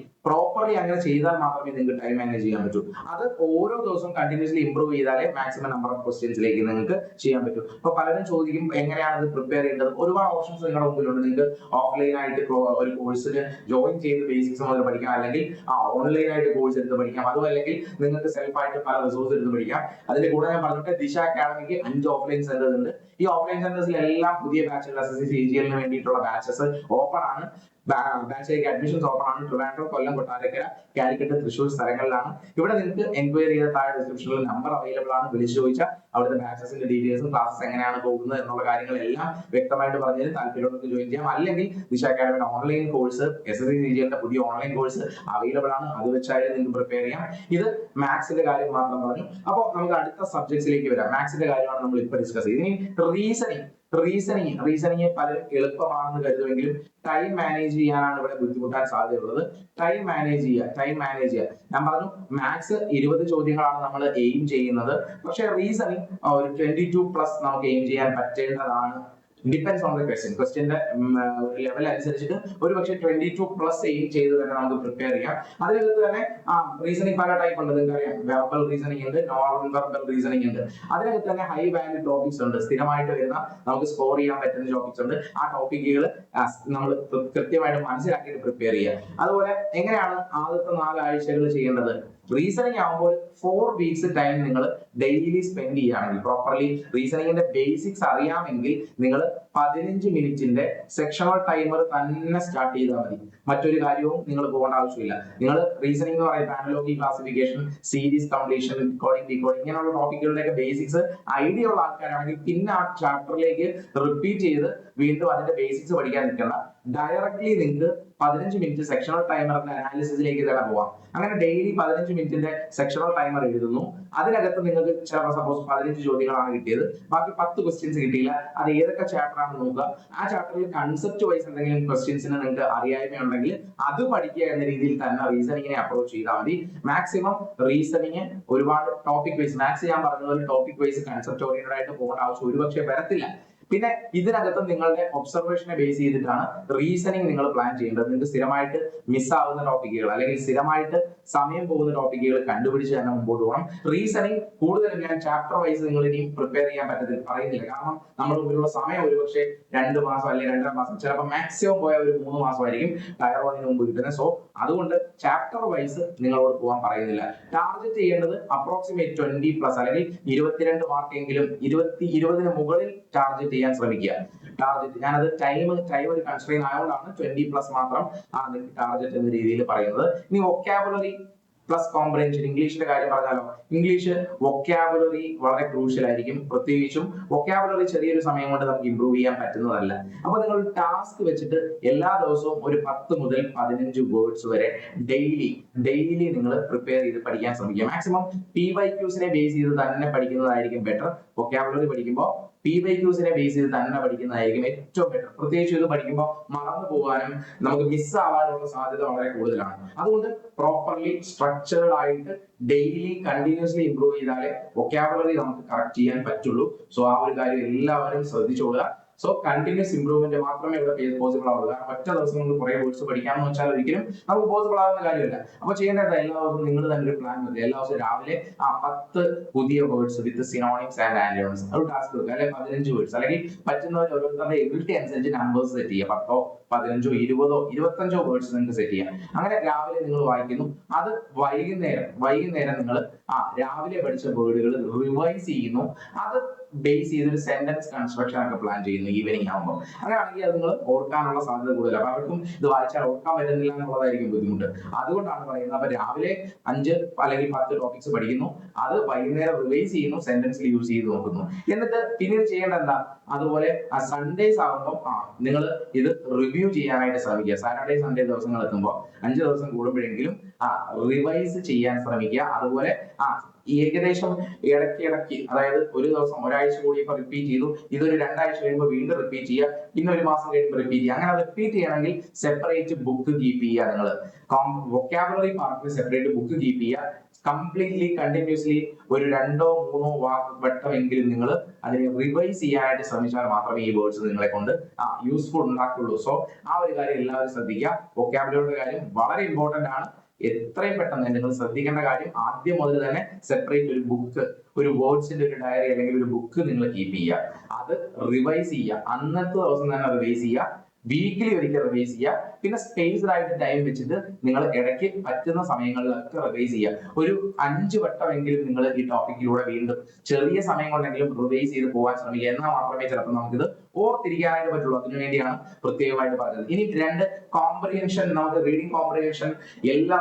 അങ്ങനെ ചെയ്താൽ മാത്രമേ നിങ്ങൾക്ക് ടൈം മാനേജ് ചെയ്യാൻ പറ്റൂ. അത് ഓരോ ദിവസവും കണ്ടിന്യൂസ്ലി ഇംപ്രൂവ് ചെയ്താലേ മാക്സിമം നമ്പർ ഓഫ് ക്വസ്റ്റ്യൻസിലേക്ക് നിങ്ങൾക്ക് ചെയ്യാൻ പറ്റും. ഇപ്പൊ പലരും ചോദിക്കും എങ്ങനെയാണ് ഇത് പ്രിപ്പയർ ചെയ്യേണ്ടത്. ഒരുപാട് ഓപ്ഷൻസ് നിങ്ങളുടെ മുമ്പിലുണ്ട്. നിങ്ങൾക്ക് ഓഫ്ലൈൻ ആയിട്ട് ഒരു കോഴ്സിന് ജോയിൻ ചെയ്ത് ബേസിക്സ് മുതൽ പഠിക്കാം, അല്ലെങ്കിൽ ഓൺലൈൻ ആയിട്ട് കോഴ്സ് എടുത്ത് പഠിക്കാം. അതും അല്ലെങ്കിൽ നിങ്ങൾക്ക് സെൽഫ് ആയിട്ട് പല റിസോഴ്സ് എടുത്ത് പഠിക്കാം. അതിന്റെ കൂടെ ഞാൻ പറഞ്ഞിട്ട് ദിശ അക്കാഡമിക്ക് 5 ഓഫ്ലൈൻ സെന്റേഴ്സ് ഉണ്ട്. ഈ ഓഫ്ലൈൻ സെന്റേഴ്സിലെല്ലാം പുതിയ ബാച്ചുകൾ SSC CGL വേണ്ടിയിട്ടുള്ള ബാച്ചസ് ഓപ്പൺ ആണ്. ബാച്ചിലേക്ക് അഡ്മിഷൻസ് ഓപ്പൺ ആണ്. ട്രിവാൻഡ്രം, കൊല്ലം, കൊട്ടാരക്കര, കാലിക്കറ്റ്, തൃശ്ശൂർ സ്ഥലങ്ങളിലാണ്. ഇവിടെ നിങ്ങൾക്ക് എൻക്വയറി ചെയ്ത താഴെ ഡിസ്ക്രിപ്ഷനിൽ നമ്പർ അവൈലബിൾ ആണ്. വിളിച്ചു ചോദിച്ചാൽ അവിടുത്തെ ബാച്ചസിന്റെ ഡീറ്റെയിൽസും ക്ലാസ്സസ് എങ്ങനെയാണ് പോകുന്നത് എന്നുള്ള കാര്യങ്ങളെല്ലാം വ്യക്തമായിട്ട് പറഞ്ഞാൽ താല്പര്യമുള്ളവർക്ക് ജോയിൻ ചെയ്യാം. അല്ലെങ്കിൽ ദിശ അക്കാഡമിയുടെ ഓൺലൈൻ കോഴ്സ് SSC പുതിയ ഓൺലൈൻ കോഴ്സ് അവൈലബിൾ ആണ്. അത് വെച്ചായാലും നിങ്ങൾക്ക് പ്രിപ്പയർ ചെയ്യാം. ഇത് മാത്സിന്റെ കാര്യം മാത്രം പറഞ്ഞു. അപ്പോൾ നമുക്ക് അടുത്ത സബ്ജക്ട്സിലേക്ക് വരാം. മാത്സിന്റെ കാര്യമാണ് നമ്മൾ ഇപ്പോൾ ഡിസ്കസ് ചെയ്തത്. ഇനി റീസണിങ് പലരും എളുപ്പമാണെന്ന് കരുതുമെങ്കിലും ടൈം മാനേജ് ചെയ്യാനാണ് ഇവിടെ ബുദ്ധിമുട്ടാൻ സാധ്യതയുള്ളത്. ടൈം മാനേജ് ചെയ്യുക. ഞാൻ പറഞ്ഞു മാത്സ് 20 ചോദ്യങ്ങളാണ് നമ്മൾ എയിം ചെയ്യുന്നത്. പക്ഷെ റീസണിങ് ഒരു 22+ നമുക്ക് എയിം ചെയ്യാൻ പറ്റേണ്ടതാണ്. ഡിപ്പെൻസ് ഓൺ ദ ക്വസ്റ്റ്യന്റെ ലെവൽ അനുസരിച്ചിട്ട് ഒരു പക്ഷേ 22+ എയിം ചെയ്ത് തന്നെ നമുക്ക് പ്രിപ്പയർ ചെയ്യാം. അതിനകത്ത് തന്നെ റീസണിങ് പല ടൈപ്പ് ഉണ്ട്. നിങ്ങൾക്ക് അറിയാം, വെർബൽ റീസണിങ് ഉണ്ട്, നോൺ വെർബൽ റീസണിങ് ഉണ്ട്. അതിനകത്ത് തന്നെ ഹൈ വാല്യൂ ടോപ്പിക്സ് ഉണ്ട്, സ്ഥിരമായിട്ട് വരുന്ന നമുക്ക് സ്കോർ ചെയ്യാൻ പറ്റുന്ന ടോപ്പിക്സ് ഉണ്ട്. ആ ടോപ്പിക്കുകൾ നമ്മൾ കൃത്യമായിട്ട് മനസ്സിലാക്കിയിട്ട് പ്രിപ്പയർ ചെയ്യുക. അതുപോലെ എങ്ങനെയാണ് ആദ്യത്തെ 4 ആഴ്ചകൾ ചെയ്യേണ്ടത്? റീസണിങ് ആകുമ്പോൾ 4 വീക്സ് ടൈം നിങ്ങൾ ഡെയിലി സ്പെൻഡ് ചെയ്യുകയാണെങ്കിൽ, പ്രോപ്പർലി റീസണിങ്ങിന്റെ ബേസിക്സ് അറിയാമെങ്കിൽ നിങ്ങൾ 15 മിനിറ്റിന്റെ സെക്ഷണൽ ടൈമർ തന്നെ സ്റ്റാർട്ട് ചെയ്താൽ മതി. മറ്റൊരു കാര്യവും നിങ്ങൾ പോകേണ്ട ആവശ്യമില്ല. നിങ്ങൾ റീസണിംഗ് എന്ന് പറയുന്നത് analogy classification, series completion, decoding ഇങ്ങനെയുള്ള ടോപ്പിക്കുകളുടെയൊക്കെ ബേസിക്സ് ഐഡിയ ഉള്ള ആൾക്കാരാണെങ്കിൽ പിന്നെ ആ ചാപ്റ്ററിലേക്ക് റിപ്പീറ്റ് ചെയ്ത് വീണ്ടും അതിന്റെ ബേസിക്സ് പഠിക്കാൻ നിൽക്കണം. ഡയറക്ട്ലി നിങ്ങൾക്ക് 15 മിനിറ്റ് സെക്ഷണൽ ടൈമറിന്റെ അനാലിസിസിലേക്ക് തന്നെ പോവാം. അങ്ങനെ ഡെയിലി 15 മിനിറ്റിന്റെ സെക്ഷണൽ ടൈമർ എഴുതുന്നു. അതിനകത്ത് നിങ്ങൾക്ക് ചിലപ്പോൾ സപ്പോസ് 15 ചോദ്യങ്ങളാണ് കിട്ടിയത്, ബാക്കി 10 ക്വസ്റ്റ്യൻസ് കിട്ടിയില്ല. അത് ഏതൊക്കെ ചാപ്റ്റർ ആണെന്ന് നോക്കുക. ആ ചാപ്റ്ററിൽ കൺസെപ്റ്റ് വൈസ് എന്തെങ്കിലും ക്വസ്റ്റ്യൻസിന് നിങ്ങൾക്ക് അറിയായ്മയുണ്ടെങ്കിൽ അത് പഠിക്കുക എന്ന രീതിയിൽ തന്നെ റീസണിങ്ങിനെ അപ്രോച്ച് ചെയ്താൽ മതി. മാക്സിമം റീസണിങ് ഒരുപാട് ടോപ്പിക് വൈസ്, മാത്സ് ഞാൻ പറഞ്ഞതുപോലെ ടോപ്പിക് വൈസ് കൺസെപ്റ്റ് ഓറിയന്റഡ് ആയിട്ട് പോകേണ്ട ആവശ്യം ഒരുപക്ഷെ വരത്തില്ല. പിന്നെ ഇതിനകത്ത് നിങ്ങളുടെ ഒബ്സർവേഷനെ ബേസ് ചെയ്തിട്ടാണ് റീസണിങ് നിങ്ങൾ പ്ലാൻ ചെയ്യേണ്ടത്. നിങ്ങൾക്ക് സ്ഥിരമായിട്ട് മിസ്സാവുന്ന ടോപ്പിക്കുകൾ അല്ലെങ്കിൽ സ്ഥിരമായിട്ട് സമയം പോകുന്ന ടോപ്പിക്കുകൾ കണ്ടുപിടിച്ച് തന്നെ മുമ്പോട്ട് പോകണം. റീസണിങ് കൂടുതലും ഞാൻ ചാപ്റ്റർ വൈസ് നിങ്ങൾ ഇനി പ്രിപ്പയർ ചെയ്യാൻ പറയുന്നില്ല. കാരണം നമ്മുടെ മുമ്പിലുള്ള സമയം ഒരുപക്ഷെ 2 മാസം അല്ലെങ്കിൽ 2.5 മാസം, ചിലപ്പോൾ മാക്സിമം പോയ ഒരു 3 മാസമായിരിക്കും ടയർ 1 മുമ്പ് കിട്ടുന്നത്. സോ അതുകൊണ്ട് ചാപ്റ്റർ വൈസ് നിങ്ങളോട് പോകാൻ പറയുന്നില്ല. ടാർഗറ്റ് ചെയ്യേണ്ടത് അപ്രോക്സിമേറ്റ് 20+ അല്ലെങ്കിൽ 22 മാർക്കെങ്കിലും 20 മുകളിൽ ടാർഗറ്റ് ചെയ്യാൻ ശ്രമിക്കുക. ഞാനത് ടൈം ഒരു കൺസ്ട്രെയിൻ ആയതുകൊണ്ടാണ് 20+ മാത്രം ടാർഗറ്റ് എന്ന രീതിയിൽ പറയുന്നത്. ഇനി വൊക്കാബുലറി പ്ലസ് കോംപ്രഹെൻഷൻ, ഇംഗ്ലീഷിന്റെ കാര്യം പറഞ്ഞാലോ, ഇംഗ്ലീഷ് വൊക്കാബുലറി വളരെ ക്രൂഷ്യൽ ആയിരിക്കും. പ്രത്യേകിച്ചും വൊക്കാബുലറി ചെറിയൊരു സമയം കൊണ്ട് നമുക്ക് ഇംപ്രൂവ് ചെയ്യാൻ പറ്റുന്നതല്ല. അപ്പൊ നിങ്ങൾ ടാസ്ക് വെച്ചിട്ട് എല്ലാ ദിവസവും ഒരു 10 മുതൽ 15 വേർഡ്സ് വരെ ഡെയിലി നിങ്ങൾ പ്രിപ്പയർ ചെയ്ത് പഠിക്കാൻ ശ്രമിക്കുക. മാക്സിമം PYQs ബേസ് ചെയ്ത് തന്നെ പഠിക്കുന്നതായിരിക്കും ബെറ്റർ. വൊക്കാബുലറി പഠിക്കുമ്പോൾ PYQs ബേസ് ചെയ്ത് തന്നെ പഠിക്കുന്നതായിരിക്കും ഏറ്റവും ബെറ്റർ. പ്രത്യേകിച്ച് ഇത് പഠിക്കുമ്പോൾ മറന്നു പോകാനും നമുക്ക് മിസ് ആവാനുള്ള സാധ്യത വളരെ കൂടുതലാണ്. അതുകൊണ്ട് പ്രോപ്പർലി സ്ട്രക്ചേർഡ് ആയിട്ട് ഡെയിലി കണ്ടിന്യൂസ്ലി ഇംപ്രൂവ് ചെയ്താലേ വൊക്കാബുലറി നമുക്ക് കറക്റ്റ് ചെയ്യാൻ പറ്റുള്ളൂ. സോ ആ ഒരു കാര്യം എല്ലാവരും ശ്രദ്ധിച്ചോളുക. സോ കണ്ടിന്യൂസ് ഇംപ്രൂവ്മെന്റ് മാത്രമേ ഇവിടെ പോസിബിൾ ആവുള്ളൂ. കാരണം ഒറ്റ ദിവസം കൊണ്ട് കുറെ വേർഡ്സ് പഠിക്കാമെന്ന് വെച്ചാൽ ഒരിക്കലും നമുക്ക് പോസിബിൾ ആവുന്ന കാര്യമില്ല. അപ്പൊ ചെയ്യേണ്ടത് എല്ലാ ദിവസവും നിങ്ങൾ തന്നെ ഒരു പ്ലാൻ മതി. എല്ലാ ദിവസവും രാവിലെ 10 പുതിയ words with synonyms and antonyms ഒരു ടാസ്ക് വെക്കുക. അല്ലെങ്കിൽ 15 വേർഡ്സ്, അല്ലെങ്കിൽ പറ്റുന്നവർ ഓരോരുത്തരുടെ എബിലിറ്റി അനുസരിച്ച് നമ്പേഴ്സ് സെറ്റ് ചെയ്യുക. 10, 15, 20, 25 വേർഡ്സ് നിങ്ങൾക്ക് സെറ്റ് ചെയ്യാം. അങ്ങനെ രാവിലെ നിങ്ങൾ വായിക്കുന്നു. അത് വൈകുന്നേരം നിങ്ങൾ രാവിലെ പഠിച്ച വേർഡുകൾ റിവൈസ് ചെയ്യുന്നു. അത് ബേസ് ചെയ്തൊരു സെന്റൻസ് കൺസ്ട്രക്ഷൻ ഒക്കെ പ്ലാൻ ചെയ്യുന്നു ഈവനിങ് ആകുമ്പോൾ. അങ്ങനെയാണെങ്കിൽ അത് നിങ്ങൾ ഓർക്കാനുള്ള സാധ്യത കൂടുതൽ. അപ്പൊ അവർക്കും ഇത് വായിച്ചാൽ ഓർക്കാൻ പറ്റുന്നില്ല എന്നുള്ളതായിരിക്കും ബുദ്ധിമുട്ട്. അതുകൊണ്ടാണ് പറയുന്നത്. അപ്പൊ രാവിലെ 5 അല്ലെങ്കിൽ 10 ടോപ്പിക്സ് പഠിക്കുന്നു, അത് വൈകുന്നേരം റിവൈസ് ചെയ്യുന്നു, സെന്റൻസിൽ യൂസ് ചെയ്ത് നോക്കുന്നു. എന്നിട്ട് പിന്നീട് ചെയ്യേണ്ട എന്താ, അതുപോലെ സൺഡേസ് ആകുമ്പോൾ നിങ്ങൾ ഇത് റിവ്യൂ ചെയ്യാനായിട്ട് ശ്രമിക്കുക. സാറ്റർഡേ സൺഡേ ദിവസങ്ങൾ എത്തുമ്പോൾ 5 ദിവസം കൂടുമ്പോഴെങ്കിലും റിവൈസ് ചെയ്യാൻ ശ്രമിക്കുക. അതുപോലെ ഏകദേശം ഇടയ്ക്ക്, അതായത് ഒരു ദിവസം ഒരാഴ്ച കൂടി ഇപ്പൊ റിപ്പീറ്റ് ചെയ്തു, ഇതൊരു 2 ആഴ്ച കഴിയുമ്പോൾ വീണ്ടും റിപ്പീറ്റ് ചെയ്യുക, പിന്നെ ഒരു മാസം കഴിയുമ്പോൾ റിപ്പീറ്റ് ചെയ്യുക. അങ്ങനെ റിപ്പീറ്റ് ചെയ്യണമെങ്കിൽ സെപ്പറേറ്റ് ബുക്ക് കീപ്പ് ചെയ്യുക. നിങ്ങൾ വൊക്കാബുലറി പാർട്ടിൽ സെപ്പറേറ്റ് ബുക്ക് കീപ്പ് ചെയ്യുക. കംപ്ലീറ്റ്ലി കണ്ടിന്യൂസ്ലി ഒരു 2-3 വട്ടമെങ്കിലും നിങ്ങൾ അതിനെ റിവൈസ് ചെയ്യാനായിട്ട് ശ്രമിച്ചാൽ മാത്രമേ ഈ വേർഡ്സ് നിങ്ങളെ കൊണ്ട് യൂസ്ഫുൾ ഉണ്ടാക്കുള്ളൂ. സോ ആ ഒരു കാര്യം എല്ലാവരും ശ്രദ്ധിക്കുക. വൊക്കാബുലറിയുടെ കാര്യം വളരെ ഇമ്പോർട്ടന്റ് ആണ്. എത്രയും പെട്ടെന്ന് നിങ്ങൾ ശ്രദ്ധിക്കേണ്ട കാര്യം, ആദ്യം മുതൽ തന്നെ സെപ്പറേറ്റ് ഒരു ബുക്ക്, ഒരു വേർഡ്സിന്റെ ഒരു ഡയറി അല്ലെങ്കിൽ ഒരു ബുക്ക് നിങ്ങൾ കീപ്പ് ചെയ്യുക. അത് റിവൈസ് ചെയ്യുക. അന്നത്തെ ദിവസം തന്നെ റിവൈസ് ചെയ്യുക. വീക്കിലി ഒരിക്കൽ റിവൈസ് ചെയ്യുക. പിന്നെ സ്പേസ്ഡ് ആയിട്ട് ടൈം വെച്ചിട്ട് നിങ്ങൾ ഇടയ്ക്ക് പറ്റുന്ന സമയങ്ങളിലൊക്കെ റിവൈസ് ചെയ്യുക. ഒരു 5 വട്ടമെങ്കിലും നിങ്ങൾ ഈ ടോപ്പിക്കിലൂടെ വീണ്ടും ചെറിയ സമയം കൊണ്ടെങ്കിലും റിവൈസ് ചെയ്ത് പോകാൻ ശ്രമിക്കുക. എന്നാൽ മാത്രമേ ചിലപ്പോൾ നമുക്കിത് ഓർത്തിരിക്കാനായിട്ട് പറ്റുള്ളൂ. അതിനുവേണ്ടിയാണ് പ്രത്യേകമായിട്ട് പറഞ്ഞത്. ഇനി 2 കോംപ്രിഹെൻഷൻ. നമുക്ക് റീഡിംഗ് കോംപ്രിഹെൻഷൻ എല്ലാ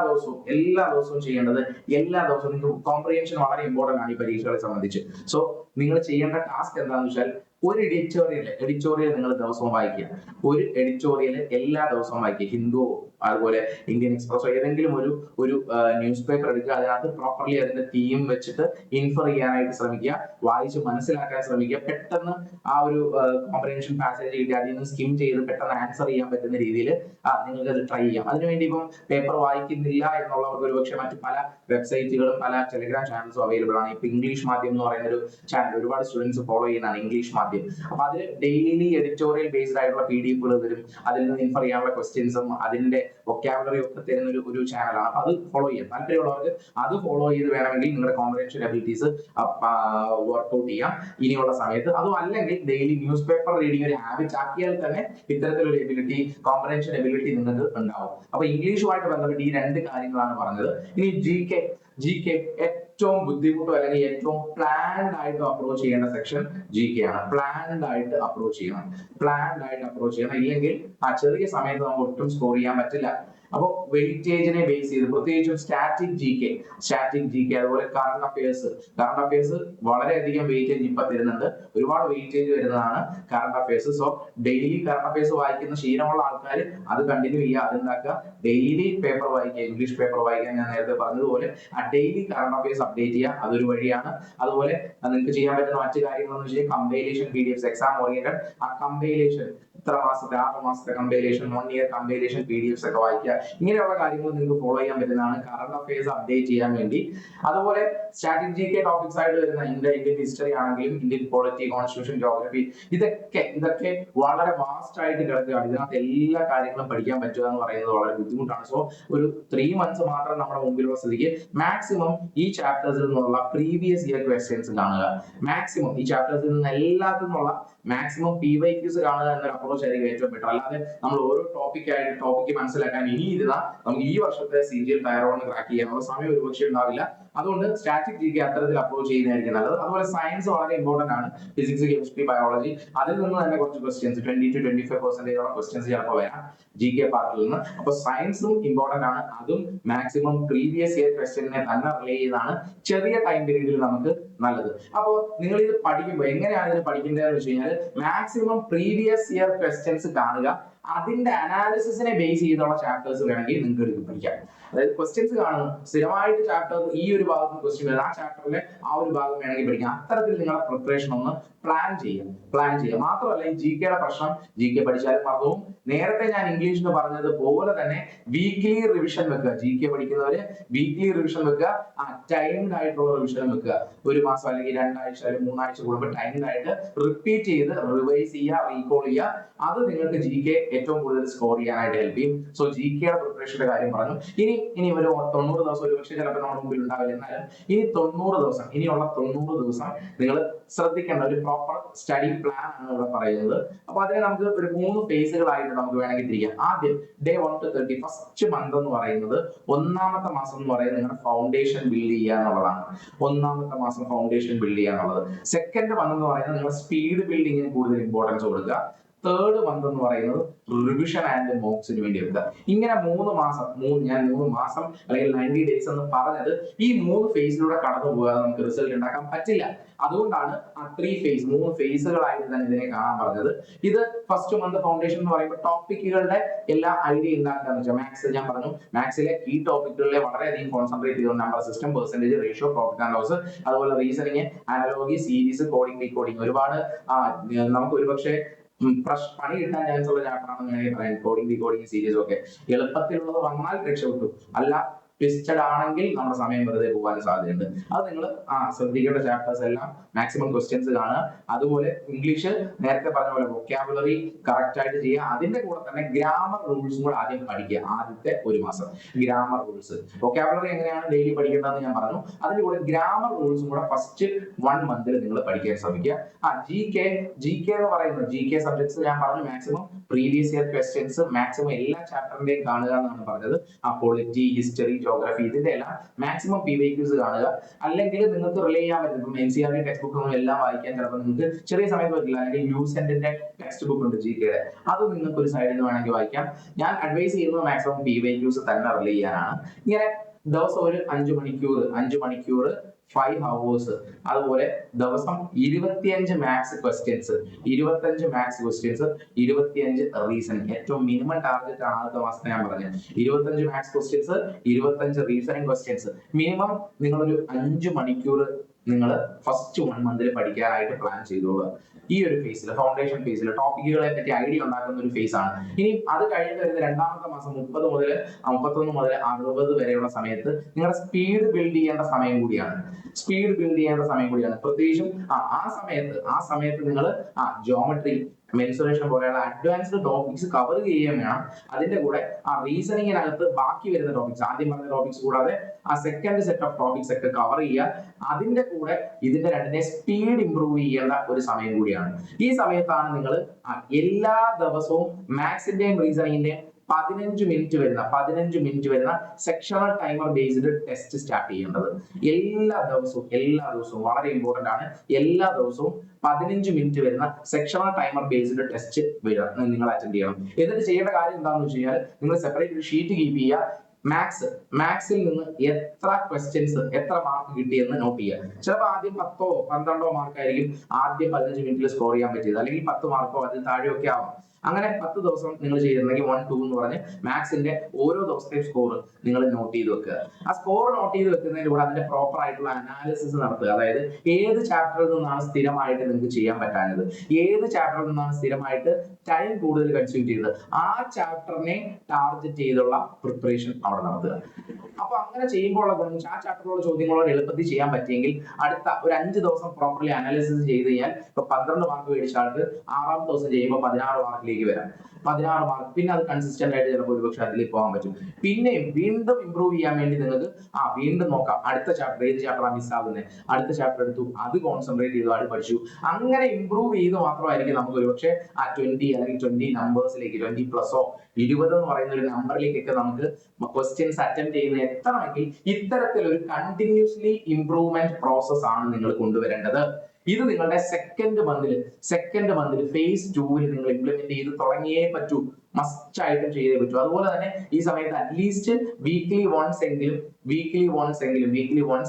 ദിവസവും ചെയ്യേണ്ടത്. എല്ലാ ദിവസവും നിങ്ങൾക്ക് കോംപ്രിഹെൻഷൻ വളരെ ഇമ്പോർട്ടന്റ് ആണ് ഈ പരീക്ഷകളെ സംബന്ധിച്ച്. സോ നിങ്ങൾ ചെയ്യേണ്ട ടാസ്ക് എന്താണെന്ന് വെച്ചാൽ ഒരു എഡിറ്റോറിയൽ നിങ്ങൾ ദിവസവും വായിക്കുക. ഒരു എഡിറ്റോറിയൽ എല്ലാ ദിവസവും വായിക്കുക. ഹിന്ദുവോ അതുപോലെ ഇന്ത്യൻ എക്സ്പ്രസോ ഏതെങ്കിലും ഒരു ന്യൂസ് പേപ്പർ എടുക്കുക. അതിനകത്ത് പ്രോപ്പർലി അതിന്റെ തീം വെച്ചിട്ട് ഇൻഫർ ചെയ്യാനായിട്ട് ശ്രമിക്കുക. വായിച്ച് മനസ്സിലാക്കാൻ ശ്രമിക്കുക. പെട്ടെന്ന് ആ ഒരു കോംപ്രിഹെൻഷൻ പാസേജ് കിട്ടി അതിൽ നിന്ന് സ്കിം ചെയ്ത് പെട്ടെന്ന് ആൻസർ ചെയ്യാൻ പറ്റുന്ന രീതിയിൽ നിങ്ങൾക്ക് അത് ട്രൈ ചെയ്യാം. അതിനുവേണ്ടി ഇപ്പം പേപ്പർ വായിക്കുന്നില്ല എന്നുള്ളവർക്ക് ഒരുപക്ഷെ മറ്റു പല വെബ്സൈറ്റുകളും പല ടെലിഗ്രാം ചാനൽസും അവൈലബിൾ ആണ്. ഇപ്പൊ ഇംഗ്ലീഷ് മാധ്യമം എന്ന് പറയുന്ന ഒരു ചാനൽ ഒരുപാട് സ്റ്റുഡൻസ് ഫോളോ ചെയ്യുന്നതാണ്, ഇംഗ്ലീഷ് മാധ്യമം. അപ്പൊ അതിൽ ഡെയിലി എഡിറ്റോറിയൽ ബേസ്ഡ് ആയിട്ടുള്ള PDF വരും. അതിൽ നിന്ന് ഇൻഫർ ചെയ്യാനുള്ള ക്വസ്റ്റ്യൻസും അതിന്റെ വൊക്കാബുലറി ഒക്കെ തരുന്ന ഒരു ചാനലാണ്. അപ്പൊ അത് ഫോളോ ചെയ്യാം. താല്പര്യമുള്ളവർക്ക് അത് ഫോളോ ചെയ്ത് വേണമെങ്കിൽ നിങ്ങളുടെ കോംപ്രിഹെൻഷൻ എബിലിറ്റീസ് വർക്ക്ഔട്ട് ചെയ്യാം ഇനിയുള്ള സമയത്ത്. അതും അല്ലെങ്കിൽ ഡെയിലി ന്യൂസ് പേപ്പർ റീഡിംഗ് ഒരു ഹാബിറ്റ് ആക്കിയാൽ തന്നെ ഇത്തരത്തിലൊരു എബിലിറ്റി, കോംപ്രിഹെൻഷൻ എബിലിറ്റി നിങ്ങൾക്ക് ഉണ്ടാവും. അപ്പൊ ഇംഗ്ലീഷുമായിട്ട് ബന്ധപ്പെട്ട് ഈ 2 കാര്യങ്ങളാണ് പറഞ്ഞത്. ഇനി GK ഏറ്റവും ബുദ്ധിമുട്ടോ അല്ലെങ്കിൽ ഏറ്റവും പ്ലാൻഡ് ആയിട്ട് അപ്രോച്ച് ചെയ്യേണ്ട സെക്ഷൻ GK ആണ്. പ്ലാൻഡ് ആയിട്ട് അപ്രോച്ച് ചെയ്യണം. ഇല്ലെങ്കിൽ ആ ചെറിയ സമയത്ത് നമുക്ക് ഒട്ടും സ്കോർ ചെയ്യാൻ പറ്റില്ല. അപ്പൊ വെയിറ്റേജിനെ ബേസ് ചെയ്ത് പ്രത്യേകിച്ചും സ്റ്റാറ്റിക് GK അതുപോലെ കറണ്ട് അഫയേഴ്സ് വളരെയധികം വെയിറ്റേജ് ഇപ്പൊ തരുന്നുണ്ട്. ഒരുപാട് വെയിറ്റേജ് വരുന്നതാണ് current affairs. So daily current affairs വായിക്കുന്ന ശീലമുള്ള ആൾക്കാർ അത് കണ്ടിന്യൂ ചെയ്യുക. അതുണ്ടാക്കുക. ഡെയിലി പേപ്പർ വായിക്കുക, ഇംഗ്ലീഷ് പേപ്പർ വായിക്കുക. ഞാൻ നേരത്തെ പറഞ്ഞതുപോലെ ആ ഡെയിലി കറണ്ട് അഫയേഴ്സ് അപ്ഡേറ്റ് ചെയ്യുക, അതൊരു വഴിയാണ്. അതുപോലെ നിങ്ങൾക്ക് ചെയ്യാൻ പറ്റുന്ന മറ്റു കാര്യങ്ങളെന്ന് വെച്ചാൽ കമ്പൈലേഷൻ PDFs, എക്സാം ഓറിയന്റഡ് ആ കമ്പൈലേഷൻ, ഇത്ര മാസത്തെ 6 മാസത്തെ കമ്പൈലേഷൻ, 1 ഇയർ കമ്പൈലേഷൻ PDFs ഒക്കെ വായിക്കുക. ഇങ്ങനെയുള്ള കാര്യങ്ങൾ നിങ്ങൾക്ക് ഫോളോ ചെയ്യാൻ പറ്റുന്നതാണ് കറണ്ട് അഫയേഴ്സ് അപ്ഡേറ്റ് ചെയ്യാൻ വേണ്ടി. അതുപോലെ സ്റ്റാറ്റിക് GK ടോപ്പിക്സ് ആയിട്ട് വരുന്ന ഇന്ത്യൻ ഹിസ്റ്ററി ആണെങ്കിലും ഇന്ത്യൻ പോളിറ്റി, കോൺസ്റ്റിറ്റ്യൂഷൻ, ജോഗ്രഫി ഇതൊക്കെ വളരെ വാസ്റ്റ് ആയിട്ട് കിടക്കുകയാണ്. ഇതിനകത്ത് എല്ലാ കാര്യങ്ങളും പഠിക്കാൻ പറ്റുക എന്ന് പറയുന്നത് വളരെ ബുദ്ധിമുട്ടാണ്. സോ ഒരു 3 months മാത്രം നമ്മുടെ മുമ്പിലുള്ള സ്ഥിതിക്ക് മാക്സിമം ഈ ചാപ്റ്റേഴ്സിൽ നിന്നുള്ള പ്രീവിയസ് ഇയർ ക്വസ്റ്റ്യൻസ് കാണുക. മാക്സിമം ഈ ചാപ്റ്റേഴ്സിൽ നിന്ന് എല്ലാത്തിൽ നിന്നുള്ള മാക്സിമം PYQs കാണുക എന്നൊരു അപ്രോച്ച് ആയിരിക്കും ഏറ്റവും ബെറ്റർ. അല്ലാതെ നമ്മൾ ഓരോ ടോപ്പിക്ക് മനസ്സിലാക്കാൻ ഇനി നമുക്ക് ഈ വർഷത്തെ CGL ടയർ 1 ക്രാക്ക് ചെയ്യാനുള്ള സമയം ഒരുപക്ഷെ ഉണ്ടാവില്ല. അതുകൊണ്ട് സ്റ്റാറ്റിക് GK അത്തരത്തിൽ അപ്രോച്ച് ചെയ്യുന്നതായിരിക്കും നല്ലത്. അതുപോലെ സയൻസ് വളരെ ഇമ്പോർട്ടന്റ് ആണ്. ഫിസിക്സ്, കെമിസ്ട്രി, ബയോളജി അതിൽ നിന്ന് തന്നെ കുറച്ച് ക്വസ്റ്റ്യൻസ് 20 to 25% ക്വസ്റ്റ്യൻസ് ചിലപ്പോൾ വരാം GK പാർട്ടിൽ നിന്ന്. അപ്പൊ സയൻസും ഇമ്പോർട്ടന്റ് ആണ്. അതും മാക്സിമം പ്രീവിയസ് ഇയർ ക്വസ്റ്റ്യനെ തന്നെ റിലേ ചെയ്താണ് ചെറിയ ടൈം പീരീഡിൽ നമുക്ക് നല്ലത്. അപ്പോൾ നിങ്ങൾ ഇത് പഠിക്കുമ്പോൾ എങ്ങനെയാണ് ഇതിന് പഠിക്കേണ്ടതെന്ന് വെച്ച് കഴിഞ്ഞാൽ മാക്സിമം പ്രീവിയസ് ഇയർ ക്വസ്റ്റ്യൻസ് കാണുക. അതിന്റെ അനാലിസിസിനെ ബേസ് ചെയ്തുള്ള ചാപ്റ്റേഴ്സ് വേണമെങ്കിൽ നിങ്ങൾക്ക് എടുത്ത് പഠിക്കാം. അതായത് ക്വസ്റ്റ്യൻസ് കാണുന്നു, സ്ഥിരമായിട്ട് ചാപ്റ്റർ ഈ ഒരു ഭാഗത്ത് ക്വസ്റ്റ്യൻ വരും, ആ ചാപ്റ്ററിലെ ആ ഒരു ഭാഗം വേണമെങ്കിൽ പഠിക്കാം. അത്തരത്തിൽ നിങ്ങളുടെ പ്രിപ്പറേഷൻ ഒന്ന് പ്ലാൻ ചെയ്യുക. മാത്രമല്ല ഈ GKയുടെ പ്രശ്നം, GK പഠിച്ചാലും മറന്നും. നേരത്തെ ഞാൻ ഇംഗ്ലീഷിൽ പറഞ്ഞതുപോലെ തന്നെ വീക്ക്ലി റിവിഷൻ വെക്കുക. GK പഠിക്കുന്നവര് വീക്ക്ലി റിവിഷൻ വെക്കുക. ടൈംഡ് ആയിട്ടുള്ള റിവിഷൻ വെക്കുക. ഒരു മാസം അല്ലെങ്കിൽ 2 ആഴ്ച അല്ലെങ്കിൽ 3 ആഴ്ച കൂടുമ്പോൾ ടൈംഡ് ആയിട്ട് റിപ്പീറ്റ് ചെയ്ത് റിവൈസ് ചെയ്യുക, റീകോൾ ചെയ്യുക. അത് നിങ്ങൾക്ക് GK ഏറ്റവും കൂടുതൽ സ്കോർ ചെയ്യാനായിട്ട് ഹെൽപ്പ് ചെയ്യും. സോ GKയുടെ പ്രിപ്പറേഷന്റെ കാര്യം പറഞ്ഞു. ഇനി ഒരു 90 ദിവസം ഒരു പക്ഷേ ചിലപ്പോൾ നമ്മുടെ മുമ്പിൽ ഉണ്ടാവില്ല. എന്നാലും ഇനിയുള്ള 90 ദിവസം നിങ്ങൾ ശ്രദ്ധിക്കേണ്ട ഒരു പ്രോപ്പർ സ്റ്റഡി പ്ലാൻ ആണ് ഇവിടെ പറയുന്നത്. അപ്പൊ അതിനെ നമുക്ക് ഒരു 3 ഫേസുകളായിട്ട് നമുക്ക് വേണമെങ്കിൽ തിരിക്കാം. ആദ്യം Day 1 to 30 ഫസ്റ്റ് മന്ത് എന്ന് പറയുന്നത്, ഒന്നാമത്തെ മാസം എന്ന് പറയുന്നത് നിങ്ങളുടെ ഫൗണ്ടേഷൻ ബിൽഡ് ചെയ്യുക എന്നുള്ളതാണ്. സെക്കൻഡ് മന്ത് എന്ന് പറയുന്നത് നിങ്ങളുടെ സ്പീഡ് ബിൽഡിങ്ങിന് കൂടുതൽ ഇമ്പോർട്ടൻസ് കൊടുക്കുക. തേർഡ് മന്ത് എന്ന് പറയുന്നത് റിവിഷൻ ആൻഡ് മോക്സിന് വേണ്ടി വെക്കുക. ഇങ്ങനെ 3 മാസം ഞാൻ 3 മാസം അല്ലെങ്കിൽ 90 days എന്ന് പറഞ്ഞത് ഈ 3 ഫേസിലൂടെ കടന്നു പോകാതെ നമുക്ക് റിസൾട്ട് ഉണ്ടാക്കാൻ പറ്റില്ല. അതുകൊണ്ടാണ് ആ 3 ഫേസുകളായിട്ട് തന്നെ ഇതിനെ കാണാൻ പറഞ്ഞത്. ഇത് ഫസ്റ്റ് മന്ത് ഫൗണ്ടേഷൻ എന്ന് പറയുമ്പോൾ ടോപ്പിക്കുകളുടെ എല്ലാ ഐഡിയ ഉണ്ടാക്കുക എന്ന് വെച്ചാൽ മാത്സ് ഞാൻ പറഞ്ഞു, മാത്സിലെ ഈ ടോപ്പിക്കുകളിലെ വളരെയധികം കോൺസെൻട്രേറ്റ് ചെയ്തു. Number system, percentage, ratio, profit and loss, അതുപോലെ reasoning, analogy, series, coding, decoding. ഒരുപാട് നമുക്ക് ഒരുപക്ഷെ പണി കിട്ടാൻ ചാൻസ് ഉള്ള ചാപ്റ്റർ ആണെന്ന് വേണമെങ്കിൽ പറയാം. കോഡിംഗ്, ഡീകോഡിംഗ്, സീരീസ് ഒക്കെ എളുപ്പത്തിലുള്ളത് വന്നാൽ രക്ഷപ്പെട്ടു. അല്ല ട്വിസ്റ്റഡ് ആണെങ്കിൽ നമ്മുടെ സമയം വെറുതെ പോകാൻ സാധ്യതയുണ്ട്. അത് നിങ്ങൾ ശ്രദ്ധിക്കേണ്ട ചാപ്റ്റേഴ്സ് എല്ലാം മാക്സിമം ക്വസ്റ്റ്യൻസ് കാണുക. അതുപോലെ ഇംഗ്ലീഷ് നേരത്തെ പറഞ്ഞ പോലെ വൊക്കാബുലറി കറക്റ്റ് ആയിട്ട് ചെയ്യുക. അതിന്റെ കൂടെ തന്നെ ഗ്രാമർ റൂൾസും കൂടെ ആദ്യം പഠിക്കുക. ആദ്യത്തെ ഒരു മാസം ഗ്രാമർ റൂൾസ്, വൊക്കാബുലറി എങ്ങനെയാണ് ഡെയിലി പഠിക്കേണ്ടതെന്ന് ഞാൻ പറഞ്ഞു. അതിന്റെ കൂടെ ഗ്രാമർ റൂൾസും കൂടെ ഫസ്റ്റ് 1 month നിങ്ങൾ പഠിക്കാൻ ശ്രമിക്കുക. GK എന്ന് പറയുന്നത് GK സബ്ജക്ട്സ് ഞാൻ പറഞ്ഞു maximum previous year questions maximum എല്ലാ ചാപ്റ്ററിന്റെയും കാണുക എന്നാണ് പറഞ്ഞത്. ആ പൊളിറ്റി, ഹിസ്റ്ററി, ജോഗ്രഫി ഇതിന്റെ എല്ലാം മാക്സിമം PYQs കാണുക. അല്ലെങ്കിൽ നിങ്ങൾക്ക് റിലേ ചെയ്യാൻ പറ്റും. ഇപ്പം NCERT ടെക്സ്റ്റ് ബുക്ക് ഒന്നും എല്ലാം വായിക്കാൻ ചിലപ്പോൾ നിങ്ങൾക്ക് ചെറിയ സമയത്ത് പറ്റില്ല. അല്ലെങ്കിൽ ന്യൂസെന്റിന്റെ ടെക്സ്റ്റ് ബുക്ക് ഉണ്ട് GKയുടെ, അത് നിങ്ങൾക്ക് ഒരു സൈഡിൽ നിന്ന് വേണമെങ്കിൽ വായിക്കാം. ഞാൻ അഡ്വൈസ് ചെയ്യുന്നത് മാക്സിമം PYQs തന്നെ റിലേ ചെയ്യാനാണ്. ഇങ്ങനെ ദിവസം ഒരു 5 മണിക്കൂർ 5 hours, അതുപോലെ ദിവസം 25 മാത്സ് ക്വസ്റ്റ്യൻസ്, 25 റീസണിങ്. ഏറ്റവും മിനിമം ടാർഗറ്റ് ആണ് ആദ്യത്തെ മാസത്തെ ഞാൻ പറഞ്ഞത്. 25 maths questions, 25 reasoning questions. Minimum നിങ്ങളൊരു 5 മണിക്കൂർ നിങ്ങൾ ഫസ്റ്റ് 1 month പഠിക്കാനായിട്ട് പ്ലാൻ ചെയ്തോളുക. ഈ ഒരു ഫേസിൽ, ഫൗണ്ടേഷൻ ഫേസിൽ ടോപ്പിക്കുകളെ പറ്റി ഐഡിയ ഉണ്ടാക്കുന്ന ഒരു ഫേസ് ആണ്. ഇനി അത് കഴിഞ്ഞിട്ട് വരുന്ന രണ്ടാമത്തെ മാസം 30 മുതൽ 31 മുതൽ 60 വരെയുള്ള സമയത്ത് നിങ്ങളുടെ സ്പീഡ് ബിൽഡ് ചെയ്യേണ്ട സമയം കൂടിയാണ്. പ്രത്യേകിച്ചും ആ സമയത്ത് നിങ്ങൾ ജോമെട്രി, മെൻസുറേഷൻ പോലെയുള്ള അഡ്വാൻസ്ഡ് ടോപ്പിക്സ് കവർ ചെയ്യുകയും വേണം. അതിന്റെ കൂടെ ആ റീസണിങ്ങിനകത്ത് ബാക്കി വരുന്ന ടോപ്പിക്സ്, ആദ്യം പറഞ്ഞ ടോപ്പിക്സ് കൂടാതെ ആ സെക്കൻഡ് സെറ്റ് ഓഫ് ടോപ്പിക്സ് ഒക്കെ കവർ ചെയ്യുക. അതിന്റെ കൂടെ ഇതിന്റെ രണ്ടിനെ സ്പീഡ് ഇംപ്രൂവ് ചെയ്യേണ്ട ഒരു സമയം കൂടിയാണ്. ഈ സമയത്താണ് നിങ്ങൾ എല്ലാ ദിവസവും മാത്സിന്റെയും റീസണിങ്ങിന്റെയും 15 മിനിറ്റ് വരുന്ന sectional timer based test start ചെയ്യേണ്ടത്. എല്ലാ ദിവസവും വളരെ ഇമ്പോർട്ടന്റ് ആണ്. എല്ലാ ദിവസവും 15 മിനിറ്റ് വരുന്ന സെക്ഷണൽ ടൈമർ ബേസ്ഡ് ടെസ്റ്റ് നിങ്ങൾ അറ്റൻഡ് ചെയ്യണം. എന്നിട്ട് ചെയ്യേണ്ട കാര്യം എന്താണെന്ന് വെച്ച് കഴിഞ്ഞാൽ നിങ്ങൾ സെപ്പറേറ്റ് ഒരു ഷീറ്റ് കീപ്പ് ചെയ്യുക. മാത്സിൽ നിന്ന് എത്ര ക്വസ്റ്റ്യൻസ്, എത്ര മാർക്ക് കിട്ടിയെന്ന് നോട്ട് ചെയ്യുക. ചിലപ്പോൾ ആദ്യം 10 or 12 മാർക്കായിരിക്കും ആദ്യം 15 മിനിറ്റിൽ സ്കോർ ചെയ്യാൻ പറ്റിയത്, അല്ലെങ്കിൽ 10 മാർക്കോ അതിൽ താഴെയൊക്കെ ആവാം. അങ്ങനെ 10 ദിവസം നിങ്ങൾ ചെയ്തിട്ടുണ്ടെങ്കിൽ 1, 2 എന്ന് പറഞ്ഞ് മാത്സിന്റെ ഓരോ ദിവസത്തെയും സ്കോർ നിങ്ങൾ നോട്ട് ചെയ്ത് വെക്കുക. ആ സ്കോർ നോട്ട് ചെയ്ത് വെക്കുന്നതിലൂടെ അതിന്റെ പ്രോപ്പർ ആയിട്ടുള്ള അനാലിസിസ് നടത്തുക. അതായത് ഏത് ചാപ്റ്ററിൽ നിന്നാണ് സ്ഥിരമായിട്ട് നിങ്ങൾക്ക് ചെയ്യാൻ പറ്റാഞ്ഞത്, ഏത് ചാപ്റ്ററിൽ നിന്നാണ് സ്ഥിരമായിട്ട് ടൈം കൂടുതൽ കൺസ്യൂം ചെയ്തത്, ആ ചാപ്റ്ററിനെ ടാർഗറ്റ് ചെയ്തുള്ള പ്രിപ്പറേഷൻ അവിടെ നടത്തുക. അപ്പൊ അങ്ങനെ ചെയ്യുമ്പോൾ ഉള്ള ഗുണം, ആ ചാപ്റ്ററിലുള്ള ചോദ്യങ്ങളോട് എളുപ്പത്തിൽ ചെയ്യാൻ പറ്റിയെങ്കിൽ അടുത്ത ഒരു 5 ദിവസം പ്രോപ്പർലി അനാലിസിസ് ചെയ്ത് കഴിഞ്ഞാൽ ഇപ്പൊ 12 മാർക്ക് മേടിച്ച ആൾക്ക് 6ാമത്തെ ദിവസം ചെയ്യുമ്പോൾ 16 മാർക്കിലേക്ക് വരാം. 16 മാർക്ക്, പിന്നെ അത് കൺസിസ്റ്റന്റ് ആയിട്ട് ചിലപ്പോൾ ഒരുപക്ഷെ അതിലേക്ക് പോകാൻ പറ്റും. പിന്നെയും വീണ്ടും ഇംപ്രൂവ് ചെയ്യാൻ വേണ്ടി നിങ്ങൾക്ക് വീണ്ടും നോക്കാം, അടുത്ത ചാപ്റ്റർ ഏത് ചാപ്റ്ററാണ് മിസ്സാകുന്നത്, അടുത്ത ചാപ്റ്റർ എടുത്തു, അത് കോൺസെൻട്രേറ്റ് ചെയ്തു, അത് പഠിച്ചു. അങ്ങനെ ഇംപ്രൂവ് ചെയ്ത് മാത്രമായിരിക്കും നമുക്ക് ഒരുപക്ഷെ ആ 20 അല്ലെങ്കിൽ 20 നമ്പേഴ്സിലേക്ക്, 20+ഓ 20 എന്ന് പറയുന്ന ഒരു നമ്പറിലേക്കൊക്കെ നമുക്ക് ക്വസ്റ്റ്യൻസ് അറ്റൻഡ് ചെയ്യുന്ന എത്തണമെങ്കിൽ ഇത്തരത്തിലൊരു കണ്ടിന്യൂസ്ലി ഇംപ്രൂവ്മെന്റ് പ്രോസസ് ആണ് നിങ്ങൾ കൊണ്ടുവരേണ്ടത്. ഇത് നിങ്ങളുടെ സെക്കൻഡ് മന്തിൽ ഫേസ് 2-ൽ നിങ്ങൾ ഇംപ്ലിമെന്റ് ചെയ്ത് തുടങ്ങിയേ പറ്റൂ. മസ്റ്റ് ആയിട്ടും ചെയ്തേ പറ്റൂ. അതുപോലെ തന്നെ ഈ സമയത്ത് അറ്റ്ലീസ്റ്റ് വീക്ക്ലി വൺസ്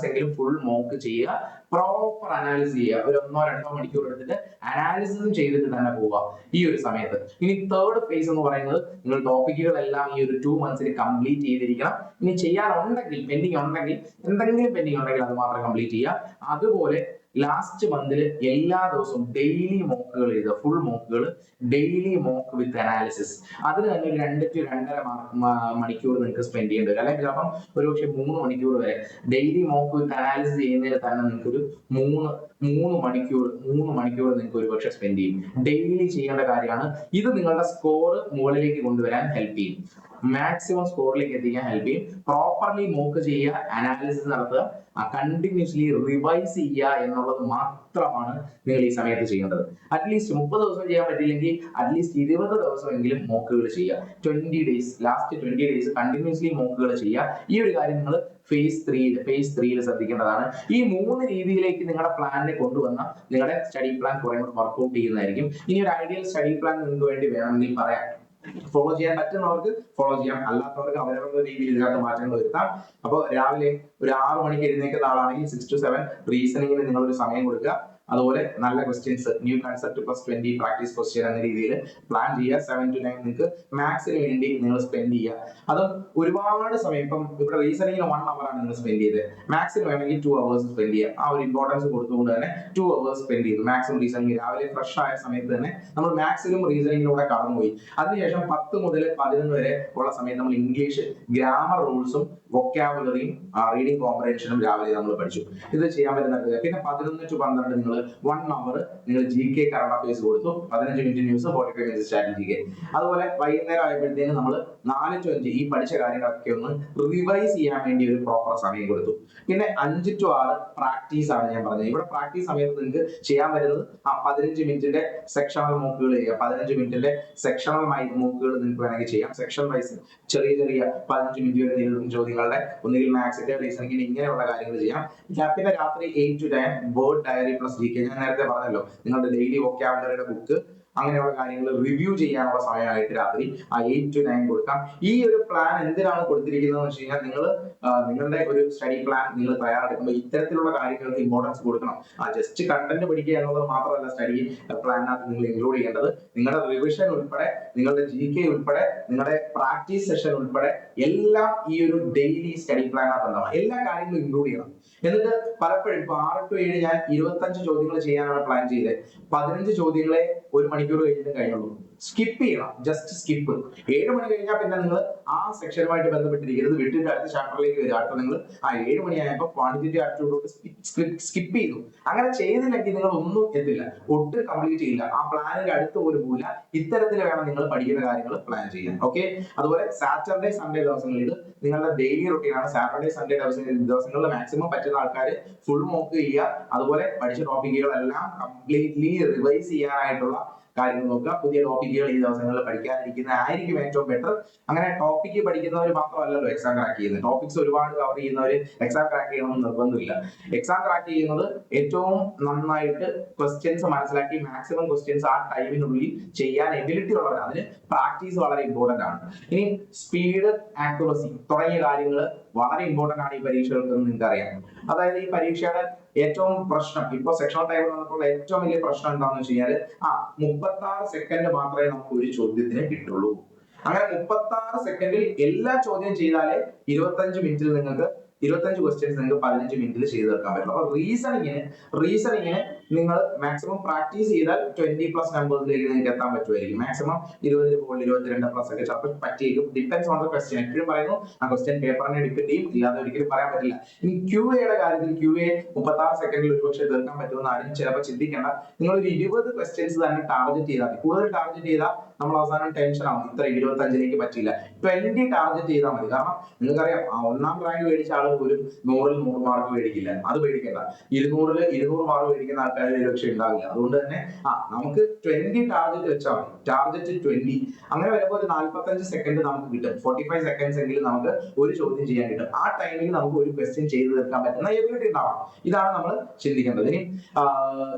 എങ്കിലും ഫുൾ മോക്ക് ചെയ്യുക. പ്രോപ്പർ അനാലിസിസ് ചെയ്യുക. ഒരു 1-2 മണിക്കൂർ എടുത്തിട്ട് അനാലിസിസും ചെയ്തിട്ട് തന്നെ പോവുക ഈ ഒരു സമയത്ത്. ഇനി തേർഡ് ഫേസ് എന്ന് പറയുന്നത് നിങ്ങൾ ടോപ്പിക്കുകളെല്ലാം ഈ ഒരു 2 months കംപ്ലീറ്റ് ചെയ്തിരിക്കണം. ഇനി ചെയ്യാനുണ്ടെങ്കിൽ, എന്തെങ്കിലും പെൻഡിങ് ഉണ്ടെങ്കിൽ അത് മാത്രം കംപ്ലീറ്റ് ചെയ്യുക. അതുപോലെ ലാസ്റ്റ് മന്തിൽ എല്ലാ ദിവസവും ഡെയിലി മോക്കുകൾ എഴുതുക. ഫുൾ മോക്കുകൾ, ഡെയിലി മോക്ക് വിത്ത് അനാലിസിസ്. അതിന് തന്നെ ഒരു 2 to 2.5 മണിക്കൂർ നിങ്ങൾക്ക് സ്പെൻഡ് ചെയ്യേണ്ടി വരും. അല്ലെങ്കിൽ ചിലപ്പം ഒരുപക്ഷെ 3 മണിക്കൂർ വരെ ഡെയിലി മോക്ക് വിത്ത് അനാലിസിസ് ചെയ്യുന്നതിന് തന്നെ നിങ്ങൾക്ക് ഒരു 3 മണിക്കൂർ നിങ്ങൾക്ക് ഒരുപക്ഷെ സ്പെൻഡ് ചെയ്യും. ഡെയിലി ചെയ്യേണ്ട കാര്യമാണ് ഇത്. നിങ്ങളുടെ സ്കോർ മുകളിലേക്ക് കൊണ്ടുവരാൻ ഹെൽപ്പ് ചെയ്യും, മാക്സിമം സ്കോറിലേക്ക് എത്തിക്കാൻ ഹെൽപ്പ് ചെയ്യും. പ്രോപ്പർലി മോക്ക് ചെയ്യുക, അനാലിസിസ് നടത്തുക, കണ്ടിന്യൂസ്ലി റിവൈസ് ചെയ്യുക എന്നുള്ളത് മാത്രമാണ് നിങ്ങൾ ഈ സമയത്ത് ചെയ്യേണ്ടത്. അറ്റ്ലീസ്റ്റ് 30 ദിവസം ചെയ്യാൻ പറ്റില്ലെങ്കിൽ അറ്റ്ലീസ്റ്റ് 20 ദിവസമെങ്കിലും മോക്കുകൾ ചെയ്യുക. 20 days, ലാസ്റ്റ് 20 days കണ്ടിന്യൂസ്ലി മോക്കുകൾ ചെയ്യുക. ഈ ഒരു കാര്യം നിങ്ങൾ ഫേസ് 3-ൽ ശ്രദ്ധിക്കേണ്ടതാണ്. ഈ 3 രീതിയിലേക്ക് നിങ്ങളുടെ പ്ലാനിനെ കൊണ്ടുവന്ന നിങ്ങളുടെ സ്റ്റഡി പ്ലാൻ കുറെ കൂടെ വർക്ക്ഔട്ട് ചെയ്യുന്നതായിരിക്കും. ഇനി ഒരു ഐഡിയൽ സ്റ്റഡി പ്ലാൻ നിങ്ങൾക്ക് വേണ്ടി വേണമെങ്കിൽ പറയാം. ഫോളോ ചെയ്യാൻ പറ്റുന്നവർക്ക് ഫോളോ ചെയ്യാം, അല്ലാത്തവർക്ക് അവരവരുടെ രീതിയിൽ ഇതിനകത്ത് മാറ്റങ്ങൾ വരുത്താം. അപ്പോൾ രാവിലെ ഒരു 6 മണിക്ക് എഴുന്നേൽക്കുന്ന ആളാണെങ്കിൽ 6 to 7 റീസണിങ്ങിന് നിങ്ങളൊരു സമയം കൊടുക്കുക. അതുപോലെ നല്ല questions, new concept +20 practice question എന്ന രീതിയിൽ പ്ലാൻ ചെയ്യുക. 7 to 9 നിങ്ങൾക്ക് മാത്സിന് വേണ്ടി നിങ്ങൾ സ്പെൻഡ് ചെയ്യുക. അതും ഒരുപാട് സമയം, ഇപ്പം ഇവിടെ റീസണിങ്ങിന് 1 hour ആണ് നിങ്ങൾ സ്പെൻഡ് ചെയ്തത്, മാത്സിന് വേണമെങ്കിൽ 2 hours സ്പെൻഡ് ചെയ്യുക. ആ ഒരു ഇമ്പോർട്ടൻസ് കൊടുത്തുകൊണ്ട് തന്നെ 2 hours സ്പെൻഡ് ചെയ്തു. മാത്സും റീസണിങ് രാവിലെ ഫ്രഷ് ആയ സമയത്ത് തന്നെ നമ്മൾ മാത്സിലും റീസണിങ്ങിലൂടെ കടന്നുപോയി. അതിനുശേഷം 10 മുതൽ 11 വരെ ഉള്ള സമയത്ത് നമ്മൾ ഇംഗ്ലീഷ് ഗ്രാമർ റൂൾസും വൊക്കാബുലറിയും റീഡിംഗ് കോംപ്രഹെൻഷനും രാവിലെ നമ്മൾ പഠിച്ചു. ഇത് ചെയ്യാൻ പറ്റുന്ന. പിന്നെ 11 to 12 നിങ്ങൾ 1 അവർ നിങ്ങൾ GK കറണ്ട് അഫയേഴ്സ് കൊടുത്തു. 15 മിനിറ്റ് ന്യൂസ്, 45 മിനിറ്റ് സ്ട്രാറ്റജി. അതുപോലെ വൈകുന്നേരം ആയപ്പോഴത്തേക്ക് നമ്മൾ 4 to 5 ഈ പഠിച്ച കാര്യങ്ങളൊക്കെ ഒന്ന് റിവൈസ് ചെയ്യാൻ വേണ്ടി ഒരു പ്രോപ്പർ സമയം കൊടുത്തു. പിന്നെ 5 to 6 പ്രാക്ടീസ് ആണ് ഞാൻ പറഞ്ഞത്. ഇവിടെ പ്രാക്ടീസ് സമയത്ത് നിങ്ങൾക്ക് ചെയ്യാൻ പറ്റുന്നത് 15 മിനിറ്റിന്റെ സെക്ഷണൽ മൂക്കുകൾ ചെയ്യുക. 15 മിനിറ്റിന്റെ സെക്ഷണൽ മൂക്കുകൾ നിങ്ങൾക്ക് വേണമെങ്കിൽ ചെയ്യാം. സെക്ഷൻ വൈസ് ചെറിയ 15 മിനിറ്റ് വരെ നേരിടുന്ന ചോദ്യങ്ങളുടെ ഒന്നുകിൽ മാത്സിന്റെ റീസണിങ്ങിന് ഇങ്ങനെയുള്ള കാര്യങ്ങൾ ചെയ്യാം. പിന്നെ രാത്രി 8 to 10 word diary plus GK. ഞാൻ നേരത്തെ പറഞ്ഞല്ലോ, നിങ്ങളുടെ ഡെയിലി വൊക്കാബുലറിയുടെ ബുക്ക് അങ്ങനെയുള്ള കാര്യങ്ങൾ റിവ്യൂ ചെയ്യാനുള്ള സമയമായിട്ട് രാത്രി 8 to 9 കൊടുക്കാം. ഈ ഒരു പ്ലാൻ എന്തിനാണ് കൊടുത്തിരിക്കുന്നത് വെച്ച് കഴിഞ്ഞാൽ നിങ്ങളുടെ ഒരു സ്റ്റഡി പ്ലാൻ നിങ്ങൾ തയ്യാറെടുക്കുമ്പോൾ ഇത്തരത്തിലുള്ള കാര്യങ്ങൾക്ക് ഇമ്പോർട്ടൻസ് കൊടുക്കണം. ജസ്റ്റ് കണ്ടന്റ് പഠിക്കുക എന്നുള്ളത് മാത്രമല്ല സ്റ്റഡി പ്ലാനിനകത്ത് നിങ്ങൾ ഇൻക്ലൂഡ് ചെയ്യേണ്ടത്. നിങ്ങളുടെ റിവിഷൻ ഉൾപ്പെടെ, നിങ്ങളുടെ GK ഉൾപ്പെടെ, നിങ്ങളുടെ പ്രാക്ടീസ് സെഷൻ ഉൾപ്പെടെ എല്ലാം ഈ ഒരു ഡെയിലി സ്റ്റഡി പ്ലാനിനകത്ത് ഉണ്ടാവും. എല്ലാ കാര്യങ്ങളും ഇൻക്ലൂഡ് ചെയ്യണം. എന്നിട്ട് പലപ്പോഴും ഇപ്പൊ 6 to 7 ഞാൻ 25 ചോദ്യങ്ങൾ ചെയ്യാനാണ് പ്ലാൻ ചെയ്തത്. 15 ചോദ്യങ്ങളെ 1 മണിക്കൂർ കഴിഞ്ഞിട്ട് കഴിഞ്ഞുള്ളൂ. സ്കിപ്പ് ചെയ്യണം, ജസ്റ്റ് സ്കിപ്പ്. 7 മണി കഴിഞ്ഞാൽ പിന്നെ നിങ്ങൾ ആ സെക്ഷനുമായിട്ട് ബന്ധപ്പെട്ടിരിക്കരുത്, വിട്ടിട്ട് അടുത്ത ചാപ്റ്ററിലേക്ക് വരിക. അടുത്ത നിങ്ങൾ 7 മണിയായപ്പോൾ ക്വാണ്ടിറ്റേറ്റീവ് ആപ്റ്റിറ്റ്യൂഡ് സ്കിപ്പ് ചെയ്തു. അങ്ങനെ ചെയ്തില്ലെങ്കിൽ നിങ്ങൾ ഒന്നും എത്തില്ല, ഒട്ടും കംപ്ലീറ്റ് ചെയ്യില്ല. ആ പ്ലാനിന്റെ അടുത്ത് പോലും പോകില്ല. ഇത്തരത്തിൽ വേണം നിങ്ങൾ പഠിക്കുന്ന കാര്യങ്ങൾ പ്ലാൻ ചെയ്യാൻ. ഓക്കെ. അതുപോലെ സാറ്റർഡേ സൺഡേ ദിവസങ്ങളിൽ ഇത് നിങ്ങളുടെ ഡെയിലി റൊട്ടീനാണ്. സാറ്റർഡേ സൺഡേ ദിവസങ്ങളിൽ മാക്സിമം പറ്റുന്ന ആൾക്കാർ ഫുൾ മോക്ക് ചെയ്യുക. അതുപോലെ പഠിച്ച ടോപ്പിക്കുകളെല്ലാം കംപ്ലീറ്റ്ലി റിവൈസ് ചെയ്യാനായിട്ടുള്ള കാര്യങ്ങൾ നോക്കുക. പുതിയ ടോപ്പിക്കുകൾ ഈ ദിവസങ്ങളിൽ പഠിക്കാതിരിക്കുന്ന ആയിരിക്കും ഏറ്റവും ബെറ്റർ. അങ്ങനെ ടോപ്പിക്ക് പഠിക്കുന്നവർ മാത്രമല്ലല്ലോ എക്സാം ക്രാക്ക് ചെയ്യുന്നത്. ടോപ്പിക്സ് ഒരുപാട് കവർ ചെയ്യുന്നവർ എക്സാം ക്രാക്ക് ചെയ്യണമെന്ന് നിർബന്ധമില്ല. എക്സാം ക്രാക്ക് ചെയ്യുന്നത് ഏറ്റവും നന്നായിട്ട് ക്വസ്റ്റ്യൻസ് മനസ്സിലാക്കി മാക്സിമം ക്വസ്റ്റ്യൻസ് ആ ടൈമിനുള്ളിൽ ചെയ്യാൻ എബിലിറ്റി ഉള്ളവരാണ്. അതിന് പ്രാക്ടീസ് വളരെ ഇമ്പോർട്ടന്റ് ആണ്. ഇനി സ്പീഡ്, ആക്യുറസി തുടങ്ങിയ കാര്യങ്ങൾ വളരെ ഇമ്പോർട്ടന്റ് ആണ് ഈ പരീക്ഷകൾക്ക് എന്ന് നിങ്ങൾക്ക് അറിയാം. അതായത് ഈ പരീക്ഷയുടെ ഏറ്റവും പ്രശ്നം ഇപ്പൊ സെക്ഷണൽ ടൈമിൽ വന്നപ്പോൾ ഏറ്റവും വലിയ പ്രശ്നം എന്താണെന്ന് വെച്ച് കഴിഞ്ഞാൽ 36 സെക്കൻഡ് മാത്രമേ നമുക്ക് ഒരു ചോദ്യത്തിന് കിട്ടുള്ളൂ. അങ്ങനെ 36 സെക്കൻഡിൽ എല്ലാ ചോദ്യം ചെയ്താലേ 25 മിനിറ്റിൽ നിങ്ങൾക്ക് 25 ക്വസ്റ്റ്യൻസ് നിങ്ങൾക്ക് 15 മിനിറ്റിൽ ചെയ്ത് തീർക്കാൻ പറ്റും. അപ്പൊ റീസണിങ്ങിന് നിങ്ങൾ മാക്സിമം പ്രാക്ടീസ് ചെയ്താൽ 20+ നമ്പേഴ്സിലേക്ക് നിങ്ങൾക്ക് എത്താൻ പറ്റുമായിരിക്കും. മാക്സിമം 20 മുകളിൽ 22+ ഒക്കെ ചിലപ്പോൾ പറ്റിയേക്കും. Depends on the question. എപ്പോഴും പറയുന്നു ആ ക്വസ്റ്റ്യൻ പേപ്പറിനെ ഡിപ്പെൻഡ് ചെയ്യും, ഇല്ലാതെ ഒരിക്കലും പറയാൻ പറ്റില്ല. ഇനി QAയുടെ കാര്യത്തിൽ QA 36 സെക്കൻഡിൽ ഒരുപക്ഷെ തീർക്കാൻ പറ്റുമെന്ന് ആരും ചിലപ്പോൾ ചിന്തിക്കേണ്ട. നിങ്ങൾ ഒരു 20 ക്വസ്റ്റ്യൻസ് തന്നെ ടാർഗറ്റ് ചെയ്താൽ, കൂടുതൽ ടാർഗറ്റ് ചെയ്താൽ നമ്മൾ അവസാനം ടെൻഷൻ ആവും. ഇത്ര 25ലേക്ക് പറ്റില്ല. 20 ടാർഗറ്റ് ചെയ്താൽ മതി. കാരണം നിങ്ങൾക്കറിയാം, 1ാം റാങ്ക് മേടിച്ച ആൾ പോലും 100ൽ 100 മാർക്ക് മേടിക്കില്ല. അത് പേടിക്കേണ്ട. 200ൽ 200 മാർക്ക് മേടിക്കുന്ന ആൾക്കാർ ഒരുപക്ഷെ ഉണ്ടാവില്ല. അതുകൊണ്ട് തന്നെ നമുക്ക് 20 ടാർഗറ്റ് വെച്ചാൽ മതി. ടാർഗറ്റ് 20. അങ്ങനെ വരുമ്പോൾ ഒരു 45 സെക്കൻഡ് നമുക്ക് കിട്ടും. 45 സെക്കൻഡ്സ് എങ്കിലും നമുക്ക് ഒരു ചോദ്യം ചെയ്യാൻ കിട്ടും. ആ ടൈമിൽ നമുക്ക് ഒരു ക്വസ്റ്റ്യൻ ചെയ്ത് തീർക്കാൻ പറ്റുന്ന എബിലിറ്റി ഉണ്ടാവണം. ഇതാണ് നമ്മൾ ചിന്തിക്കേണ്ടത്.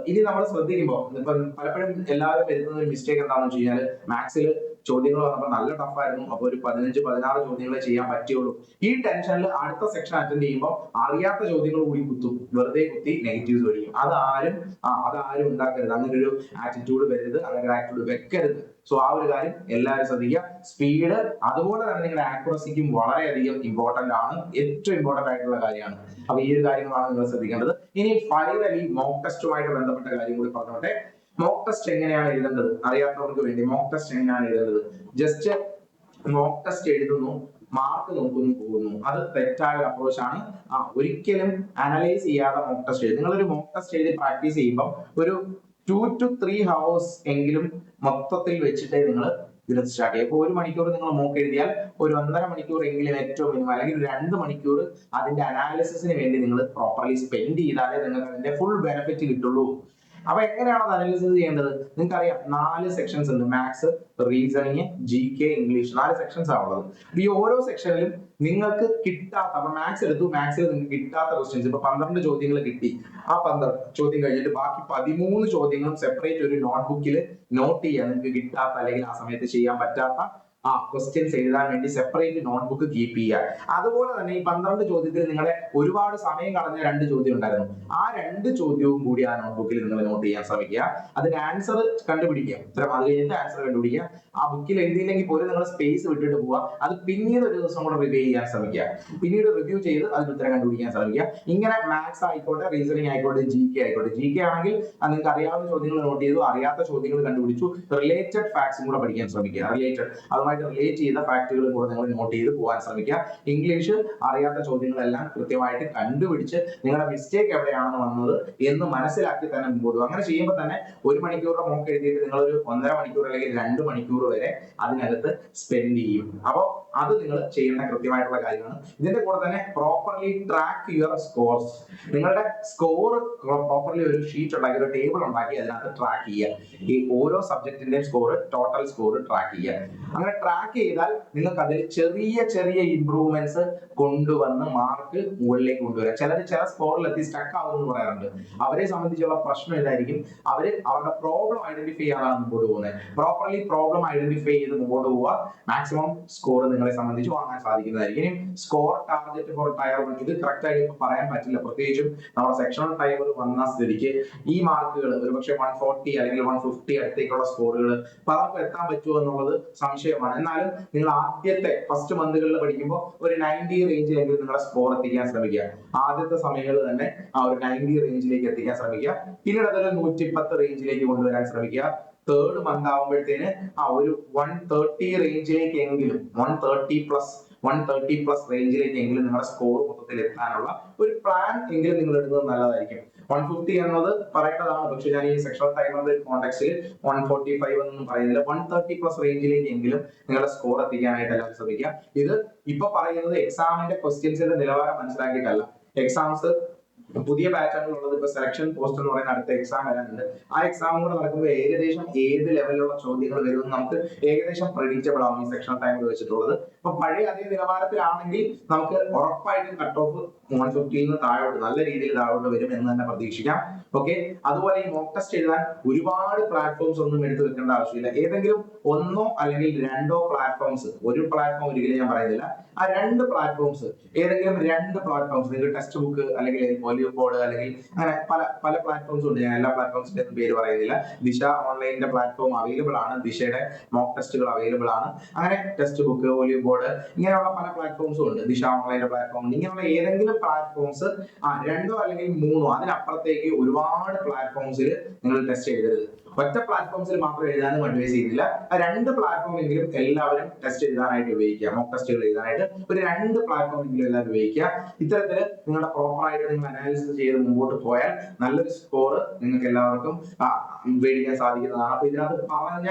ഇനി നമ്മൾ ശ്രദ്ധിക്കുമ്പോൾ ഇപ്പം പലപ്പോഴും എല്ലാവരും വരുന്ന ഒരു മിസ്റ്റേക്ക് എന്താണെന്ന് വെച്ച് കഴിഞ്ഞാൽ, മാത്സിൽ ചോദ്യങ്ങൾ വന്നപ്പോൾ നല്ല ടഫായിരുന്നു. അപ്പോൾ ഒരു 15-16 ചോദ്യങ്ങളെ ചെയ്യാൻ പറ്റുള്ളൂ. ഈ ടെൻഷനിൽ അടുത്ത സെക്ഷൻ അറ്റൻഡ് ചെയ്യുമ്പോൾ അറിയാത്ത ചോദ്യങ്ങൾ കൂടി കുത്തും. വെറുതെ കുത്തി നെഗറ്റീവ്സ് പഠിക്കും. അതാരും ഉണ്ടാക്കരുത്. അങ്ങനെ ഒരു ആറ്റിറ്റ്യൂഡ് വരരുത്. അങ്ങനെ ഒരു ആറ്റിറ്റ്യൂഡ് വെക്കരുത്. സോ ആ ഒരു കാര്യം എല്ലാവരും ശ്രദ്ധിക്കുക. സ്പീഡ് അതുപോലെ തന്നെ നിങ്ങളുടെ ആക്യുറസിക്കും വളരെയധികം ഇമ്പോർട്ടന്റ് ആണ്. ഏറ്റവും ഇമ്പോർട്ടന്റ് ആയിട്ടുള്ള കാര്യമാണ്. അപ്പൊ ഈ ഒരു കാര്യങ്ങളാണ് നിങ്ങൾ ശ്രദ്ധിക്കേണ്ടത്. ഇനി ഫൈനലി മോക്ക് ടെസ്റ്റുമായിട്ട് ബന്ധപ്പെട്ട കാര്യം കൂടി പറഞ്ഞോട്ടെ. മോക്ക് ടെസ്റ്റ് എങ്ങനെയാണ് എഴുതേണ്ടത് അറിയാത്തവർക്ക് വേണ്ടി മോക്ക് ടെസ്റ്റ് എങ്ങനെയാണ് എഴുതേണ്ടത്? ജസ്റ്റ് മോക്ക് ടെസ്റ്റ് എഴുതുന്നു, മാർക്ക് നോക്കുന്നു, പോകുന്നു. അത് തെറ്റായ ഒരു അപ്രോച്ച് ആണ്. ഒരിക്കലും അനലൈസ് ചെയ്യാതെ മോക്ക് ടെസ്റ്റ് എഴുതും. നിങ്ങളൊരു മോക്ക് ടെസ്റ്റ് എഴുതി പ്രാക്ടീസ് ചെയ്യുമ്പോൾ ഒരു 2 to 3 hours എങ്കിലും മൊത്തത്തിൽ വെച്ചിട്ടേ നിങ്ങൾ ഇതിന് സ്റ്റാർട്ട് ചെയ്യും. അപ്പോൾ 1 മണിക്കൂർ നിങ്ങൾ മോക്ക് എഴുതിയാൽ ഒരു 1.5 മണിക്കൂർ എങ്കിലും ഏറ്റവും മിനിമം, അല്ലെങ്കിൽ 2 മണിക്കൂർ അതിന്റെ അനാലിസിസിന് വേണ്ടി നിങ്ങൾ പ്രോപ്പർലി സ്പെൻഡ് ചെയ്താലേ നിങ്ങൾക്ക് അതിന്റെ ഫുൾ ബെനിഫിറ്റ് കിട്ടുള്ളൂ. അപ്പൊ എങ്ങനെയാണ് അത് അനാലിസിസ് ചെയ്യേണ്ടത്? നിങ്ങൾക്കറിയാം 4 സെക്ഷൻസ് ഉണ്ട്. Maths, reasoning, GK, English. 4 sections ആണുള്ളത്. ഈ ഓരോ സെക്ഷനിലും നിങ്ങൾക്ക് കിട്ടാത്ത, അപ്പൊ മാത്സ് എടുത്തു, മാത്സിൽ നിങ്ങൾക്ക് കിട്ടാത്ത ക്വസ്റ്റ്യൻസ് ഇപ്പൊ 12 ചോദ്യങ്ങൾ കിട്ടി. ആ 12 ചോദ്യം കഴിഞ്ഞിട്ട് ബാക്കി 13 ചോദ്യങ്ങളും സെപ്പറേറ്റ് ഒരു നോട്ട്ബുക്കിൽ നോട്ട് ചെയ്യാൻ നിങ്ങൾക്ക് കിട്ടാത്ത, അല്ലെങ്കിൽ ആ സമയത്ത് ചെയ്യാൻ പറ്റാത്ത ക്വസ്റ്റ്യൻസ് എഴുതാൻ വേണ്ടി സെപ്പറേറ്റ് നോട്ട്ബുക്ക് കീപ്പ് ചെയ്യുക. അതുപോലെ തന്നെ ഈ 12 ചോദ്യത്തിൽ നിങ്ങളെ ഒരുപാട് സമയം കളഞ്ഞ 2 ചോദ്യം ഉണ്ടായിരുന്നു. ആ 2 ചോദ്യവും കൂടി ആ നോട്ട്ബുക്കിൽ നിങ്ങൾ നോട്ട് ചെയ്യാൻ ശ്രമിക്കുക. അതിന്റെ ആൻസർ കണ്ടുപിടിക്കുക. ഉത്തരം അത് കഴിഞ്ഞിട്ട് ആൻസർ കണ്ടുപിടിക്കുക. ആ ബുക്കിൽ എഴുതിയില്ലെങ്കിൽ പോലും നിങ്ങൾ സ്പേസ് വിട്ടിട്ട് പോവുക. അത് പിന്നീട് ഒരു ദിവസം കൂടെ റിവ്യൂ ചെയ്യാൻ ശ്രമിക്കുക. പിന്നീട് റിവ്യൂ ചെയ്ത് അതിന് ഉത്തരം കണ്ടുപിടിക്കാൻ ശ്രമിക്കുക. ഇങ്ങനെ മാത്സ് ആയിക്കോട്ടെ, റീസണിങ് ആയിക്കോട്ടെ, GK ആയിക്കോട്ടെ. GK ആണെങ്കിൽ നിങ്ങൾക്ക് അറിയാവുന്ന ചോദ്യങ്ങൾ നോട്ട് ചെയ്തു, അറിയാത്ത ചോദ്യങ്ങൾ കണ്ടുപിടിച്ചു. റിലേറ്റഡ് ഫാക്ട്സും കൂടെ പഠിക്കാൻ ശ്രമിക്കുക. റിലേറ്റഡ് അതുമായി അതുമായിട്ട് റിലേറ്റ് ചെയ്ത ഫാക്ടുകൾ കൂടെ നിങ്ങൾ നോട്ട് ചെയ്ത് പോകാൻ ശ്രമിക്കുക. ഇംഗ്ലീഷ് അറിയാത്ത ചോദ്യങ്ങളെല്ലാം കൃത്യമായിട്ട് കണ്ടുപിടിച്ച് നിങ്ങളുടെ മിസ്റ്റേക്ക് എവിടെയാണെന്ന് വന്നത് എന്ന് മനസ്സിലാക്കി തന്നെ മുമ്പോട്ട് പോകും. അങ്ങനെ ചെയ്യുമ്പോൾ തന്നെ 1 മണിക്കൂറിന്റെ മോക്ക് എഴുതിയിട്ട് നിങ്ങൾ ഒരു 1.5 മണിക്കൂർ അല്ലെങ്കിൽ 2 മണിക്കൂർ വരെ അതിനകത്ത് സ്പെൻഡ് ചെയ്യും. അപ്പോൾ അത് നിങ്ങൾ ചെയ്യേണ്ട കൃത്യമായിട്ടുള്ള കാര്യമാണ്. ഇതിന്റെ കൂടെ തന്നെ പ്രോപ്പർലി ട്രാക്ക് യുവർ സ്കോർസ്. നിങ്ങളുടെ സ്കോർ പ്രോപ്പർലി ഒരു ഷീറ്റ് ഉണ്ടാക്കി, ഒരു ടേബിൾ ഉണ്ടാക്കി അതിനകത്ത് ട്രാക്ക് ചെയ്യുക. ഈ ഓരോ സബ്ജക്റ്റിന്റെ സ്കോർ, ടോട്ടൽ സ്കോർ ട്രാക്ക് ചെയ്യുക. അങ്ങനെ ട്രാക്ക് ചെയ്താൽ നിങ്ങൾക്ക് അതിൽ ചെറിയ ചെറിയ ഇംപ്രൂവ്മെന്റ്സ് കൊണ്ടുവന്ന് മാർക്ക് മുകളിലേക്ക് കൊണ്ടുവരാം. ചില സ്കോറിൽ എത്തി സ്റ്റക്ക് ആവുമെന്ന് പറയാറുണ്ട്. അവരെ സംബന്ധിച്ചുള്ള പ്രശ്നം ഇതായിരിക്കും, അവരുടെ പ്രോബ്ലം ഐഡന്റിഫൈ ചെയ്യാനാണ് മുമ്പോട്ട് പോകുന്നത്. പ്രോപ്പർലി പ്രോബ്ലം ഐഡന്റിഫൈ ചെയ്ത് മുമ്പോട്ട് പോവുക, മാക്സിമം സ്കോർ നിങ്ങളെ സംബന്ധിച്ച് വാങ്ങാൻ സാധിക്കുന്നതായിരിക്കും. ഇനി സ്കോർ ടാർഗറ്റ് ഫോർ ടയർ 1 ഇത് കറക്റ്റ് ആയിട്ട് ഇപ്പൊ പറയാൻ പറ്റില്ല. പ്രത്യേകിച്ചും നമ്മുടെ സെക്ഷണൽ ടൈമർ വന്ന സ്ഥിതിക്ക് ഈ മാർക്കുകൾ ഒരുപക്ഷെ 140 അല്ലെങ്കിൽ 150 അടുത്തേക്കുള്ള സ്കോറുകൾ പലർക്കും എത്താൻ പറ്റുമോ എന്നുള്ളത് സംശയമാണ്. എന്നാലും നിങ്ങൾ ആദ്യത്തെ ഫസ്റ്റ് മന്തുകളിൽ പഠിക്കുമ്പോൾ ഒരു 90 റേഞ്ചിലെങ്കിലും നിങ്ങളുടെ സ്കോർ എത്തിക്കാൻ ശ്രമിക്കുക. ആദ്യത്തെ സമയങ്ങളിൽ തന്നെ ആ ഒരു 90 റേഞ്ചിലേക്ക് എത്തിക്കാൻ ശ്രമിക്കുക. പിന്നീട് അതൊരു 110 റേഞ്ചിലേക്ക് കൊണ്ടുവരാൻ ശ്രമിക്കുക. തേർഡ് മന്ത് ആകുമ്പോഴത്തേന് ആ ഒരു 130 റേഞ്ചിലേക്ക് എങ്കിലും 130 പ്ലസ് റേഞ്ചിലേക്ക് എങ്കിലും നിങ്ങളുടെ സ്കോർ മൊത്തത്തിൽ എത്താനുള്ള ഒരു പ്ലാൻ എങ്കിലും നിങ്ങൾ എടുക്കുന്നത് നല്ലതായിരിക്കും. 150 എന്നത് പറയേണ്ടതാണ്, പക്ഷെ ഞാൻ ഈ സെക്ഷണൽ ടൈമറിന്റെ കോണ്ടെക്സ്റ്റിൽ 145 എന്നൊന്നും പറയുന്നില്ല. 130 പ്ലസ് റേഞ്ചിലേക്ക് എങ്കിലും നിങ്ങളുടെ സ്കോർ എത്തിക്കാനായിട്ട് എല്ലാവരും ശ്രമിക്കുക. ഇത് ഇപ്പൊ പറയുന്നത് എക്സാമിന്റെ ക്വസ്റ്റ്യൻസിന്റെ നിലവാരം മനസ്സിലാക്കിയിട്ടല്ല. എക്സാംസ് പുതിയ പാറ്റേണുകൾ ഉള്ളത്, ഇപ്പൊ സെലക്ഷൻ പോസ്റ്റ് എന്ന് പറയുന്ന അടുത്ത എക്സാം വരാനുണ്ട്. ആ എക്സാം കൂടെ നടക്കുമ്പോൾ ഏകദേശം ഏത് ലെവലിലുള്ള ചോദ്യങ്ങൾ വരുമെന്ന് നമുക്ക് ഏകദേശം പ്രെഡിക്റ്റബിൾ ആവും ഈ സെക്ഷണൽ ടൈമിൽ വെച്ചിട്ടുള്ളത്. അപ്പൊ പഴയ അതേ നിലവാരത്തിലാണെങ്കിൽ നമുക്ക് ഉറപ്പായിട്ടും കട്ട് ഓഫ് 150 താഴോട്ട് നല്ല രീതിയിൽ താഴോട്ട് വരും എന്ന് തന്നെ പ്രതീക്ഷിക്കാം. ഓക്കെ, അതുപോലെ ഈ മോക്ക് ടെസ്റ്റ് എഴുതാൻ ഒരുപാട് പ്ലാറ്റ്ഫോംസ് ഒന്നും എടുത്തു വെക്കേണ്ട ആവശ്യമില്ല. ഏതെങ്കിലും ഒന്നോ അല്ലെങ്കിൽ രണ്ടോ പ്ലാറ്റ്ഫോംസ്, ഒരു പ്ലാറ്റ്ഫോം ഒരിക്കലും ഞാൻ പറയുന്നില്ല, ആ 2 പ്ലാറ്റ്ഫോംസ്, ഏതെങ്കിലും 2 പ്ലാറ്റ്ഫോംസ്, നിങ്ങൾ ടെക്സ്റ്റ് ബുക്ക് അല്ലെങ്കിൽ വോല്യൂം ബോർഡ് അല്ലെങ്കിൽ അങ്ങനെ പല പ്ലാറ്റ്ഫോംസ് ഉണ്ട്. ഞാൻ എല്ലാ പ്ലാറ്റ്ഫോംസിന്റെ പേര് പറയുന്നില്ല. ദിശ ഓൺലൈനിന്റെ പ്ലാറ്റ്ഫോം അവൈലബിൾ ആണ്, ദിശയുടെ മോക്ക് ടെസ്റ്റുകൾ അവൈലബിൾ ആണ്. അങ്ങനെ ടെക്സ്റ്റ് ബുക്ക്, വോല്യൂം ബോർഡ്, ഇങ്ങനെയുള്ള പല പ്ലാറ്റ്ഫോംസും ഉണ്ട്. ദിശ ഓൺലൈനിന്റെ പ്ലാറ്റ്ഫോം, ഇങ്ങനെയുള്ള ഏതെങ്കിലും പ്ലാറ്റ്ഫോംസ് 2 അല്ലെങ്കിൽ 3 അതിനപ്പുറത്തേക്ക് ഒരുപാട് പ്ലാറ്റ്ഫോംസിൽ നിങ്ങൾ ടെസ്റ്റ് എഴുതരുത്. ഒറ്റ പ്ലാറ്റ്ഫോംസിൽ മാത്രം എഴുതാനും അഡ്വൈസ് ചെയ്യുന്നില്ല. ആ 2 പ്ലാറ്റ്ഫോം എങ്കിലും എല്ലാവരും ടെസ്റ്റ് എഴുതാനായിട്ട് ഉപയോഗിക്കുക. മോക്ക് ടെസ്റ്റുകൾ എഴുതാനായിട്ട് ഒരു 2 പ്ലാറ്റ്ഫോം എങ്കിലും എല്ലാവരും ഉപയോഗിക്കുക. ഇത്തരത്തിൽ നിങ്ങളുടെ പ്രോപ്പർ ആയിട്ട് നിങ്ങൾ അനാലിസിസ് ചെയ്ത് മുമ്പോട്ട് പോയാൽ നല്ലൊരു സ്കോർ നിങ്ങൾക്ക് എല്ലാവർക്കും മേടിക്കാൻ സാധിക്കുന്നതാണ്. അപ്പൊ ഇതിനകത്ത് പറഞ്ഞ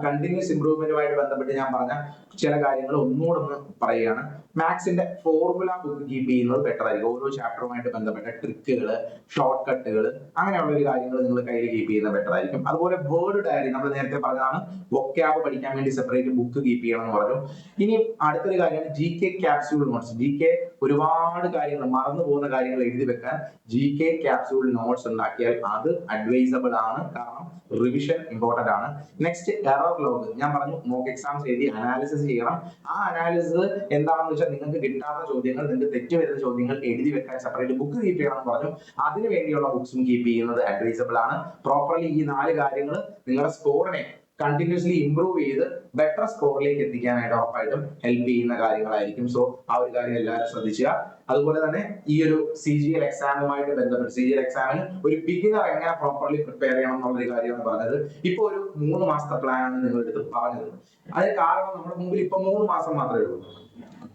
കണ്ടിന്യൂസ് ഇംപ്രൂവ്മെന്റുമായിട്ട് ബന്ധപ്പെട്ട് ഞാൻ പറഞ്ഞ ചില കാര്യങ്ങൾ ഒന്നുകൂടെ പറയുകയാണ്. മാത്സിന്റെ ഫോർമുല ബുക്ക് കീപ്പ് ചെയ്യുന്നത് ബെറ്റർ ആയിരിക്കും. ഓരോ ചാപ്റ്ററുമായിട്ട് ബന്ധപ്പെട്ട ട്രിക്കുകൾ, ഷോർട്ട് കട്ടുകൾ, അങ്ങനെയുള്ള ഒരു കാര്യങ്ങൾ നിങ്ങൾ കയ്യിൽ കീപ്പ് ചെയ്യുന്നത് ബെറ്റർ ആയിരിക്കും. അതുപോലെ വേർഡ് ഡയറി, നമ്മൾ നേരത്തെ പറഞ്ഞതാണ് വൊക്കാബ് പഠിക്കാൻ വേണ്ടി സെപ്പറേറ്റ് ബുക്ക് കീപ്പ് ചെയ്യണം എന്ന് പറഞ്ഞു. ഇനി അടുത്തൊരു കാര്യമാണ് GK ക്യാപ്സ്യൂൾ നോട്ട്സ്. GK ഒരുപാട് കാര്യങ്ങൾ, മറന്നു പോകുന്ന കാര്യങ്ങൾ എഴുതി വെക്കാൻ GK ക്യാപ്സ്യൂൾ നോട്ട്സ് ഉണ്ടാക്കിയാൽ അത് അഡ്വൈസബിൾ ആണ്. കാരണം റിവിഷൻ ഇമ്പോർട്ടന്റ് ആണ്. നെക്സ്റ്റ് എറർ ലോഗ്, ഞാൻ പറഞ്ഞു മോക്ക് എക്സാംസ് എഴുതി അനാലിസിസ് ചെയ്യണം. ആ അനാലിസിസ് എന്താണെന്ന് വെച്ചാൽ നിങ്ങൾക്ക് കിട്ടാത്ത ചോദ്യങ്ങൾ, നിങ്ങൾക്ക് തെറ്റ് വരുന്ന ചോദ്യങ്ങൾ എഴുതി വെക്കാൻ സെപ്പറേറ്റ് ബുക്ക് കീപ്പ് ചെയ്യണം എന്ന് പറഞ്ഞു. അതിന് വേണ്ടിയുള്ള ബുക്സും കീപ്പ് ചെയ്യുന്നത് അഡ്വൈസബിൾ ആണ്. പ്രോപ്പർലി ഈ 4 കാര്യങ്ങൾ നിങ്ങളുടെ സ്കോറിനെ കണ്ടിന്യൂസ്ലി ഇംപ്രൂവ് ചെയ്ത് ബെറ്റർ സ്കോറിലേക്ക് എത്തിക്കാനായിട്ട് ഉറപ്പായിട്ടും ഹെൽപ്പ് ചെയ്യുന്ന കാര്യങ്ങളായിരിക്കും. സോ ആ ഒരു കാര്യം എല്ലാവരും ശ്രദ്ധിക്കുക. അതുപോലെ തന്നെ ഈ ഒരു CGL എക്സാമുമായിട്ട് ബന്ധപ്പെട്ട് CGL എക്സാമിന് ഒരു ബിഗിനർ എങ്ങനെ പ്രോപ്പർലി പ്രിപ്പയർ ചെയ്യണം എന്നുള്ളൊരു കാര്യമാണ് പറഞ്ഞത്. ഇപ്പൊ ഒരു 3 മാസത്തെ പ്ലാൻ ആണ് നിങ്ങളുടെ അടുത്ത് പറഞ്ഞത്. അതിന് കാരണം നമ്മുടെ മുമ്പിൽ ഇപ്പൊ 3 മാസം മാത്രമേ ഉള്ളൂ.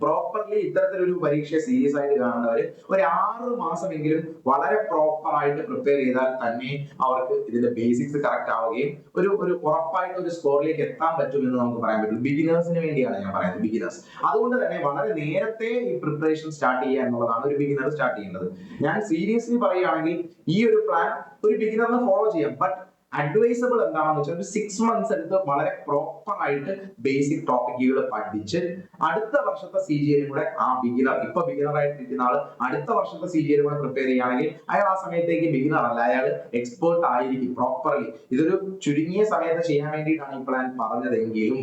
പ്രോപ്പർലി ഇത്തരത്തിലൊരു പരീക്ഷയെ സീരിയസ് ആയിട്ട് കാണുന്നവര് ഒരു 6 മാസമെങ്കിലും വളരെ പ്രോപ്പർ ആയിട്ട് പ്രിപ്പയർ ചെയ്താൽ തന്നെ അവർക്ക് ഇതിന്റെ ബേസിക്സ് കറക്റ്റ് ആവുകയും ഒരു ഉറപ്പായിട്ട് ഒരു സ്കോറിലേക്ക് എത്താൻ പറ്റുമെന്ന് നമുക്ക് പറയാൻ പറ്റും. ബിഗിനേഴ്സിന് വേണ്ടിയാണ് ഞാൻ പറയുന്നത്, ബിഗിനേഴ്സ്. അതുകൊണ്ട് തന്നെ വളരെ നേരത്തെ ഈ പ്രിപ്പറേഷൻ സ്റ്റാർട്ട് ചെയ്യുക എന്നുള്ളതാണ് ഒരു ബിഗിനർ സ്റ്റാർട്ട് ചെയ്യേണ്ടത്. ഞാൻ സീരിയസ്ലി പറയുകയാണെങ്കിൽ ഈ ഒരു പ്ലാൻ ഒരു ബിഗിനറിന് ഫോളോ ചെയ്യാം. ബട്ട് അഡ്വൈസബിൾ എന്താണെന്ന് വെച്ചാൽ ഒരു 6 months എടുത്ത് വളരെ പ്രോപ്പർ ആയിട്ട് ബേസിക് ടോപ്പിക്കുകൾ പഠിച്ച് അടുത്ത വർഷത്തെ CGL കൂടെ ആ ബിഗിനർ, ഇപ്പൊ ബിഗിനർ ആയിട്ടിരിക്കുന്ന ആള് അടുത്ത വർഷത്തെ CGL കൂടെ പ്രിപ്പയർ ചെയ്യുകയാണെങ്കിൽ അയാൾ ആ സമയത്തേക്ക് ബിഗിനർ അല്ല, അയാൾ എക്സ്പേർട്ട് ആയിരിക്കും പ്രോപ്പർലി. ഇതൊരു ചുരുങ്ങിയ സമയത്ത് ചെയ്യാൻ വേണ്ടിയിട്ടാണ് ഈ പ്ലാൻ പറഞ്ഞതെങ്കിലും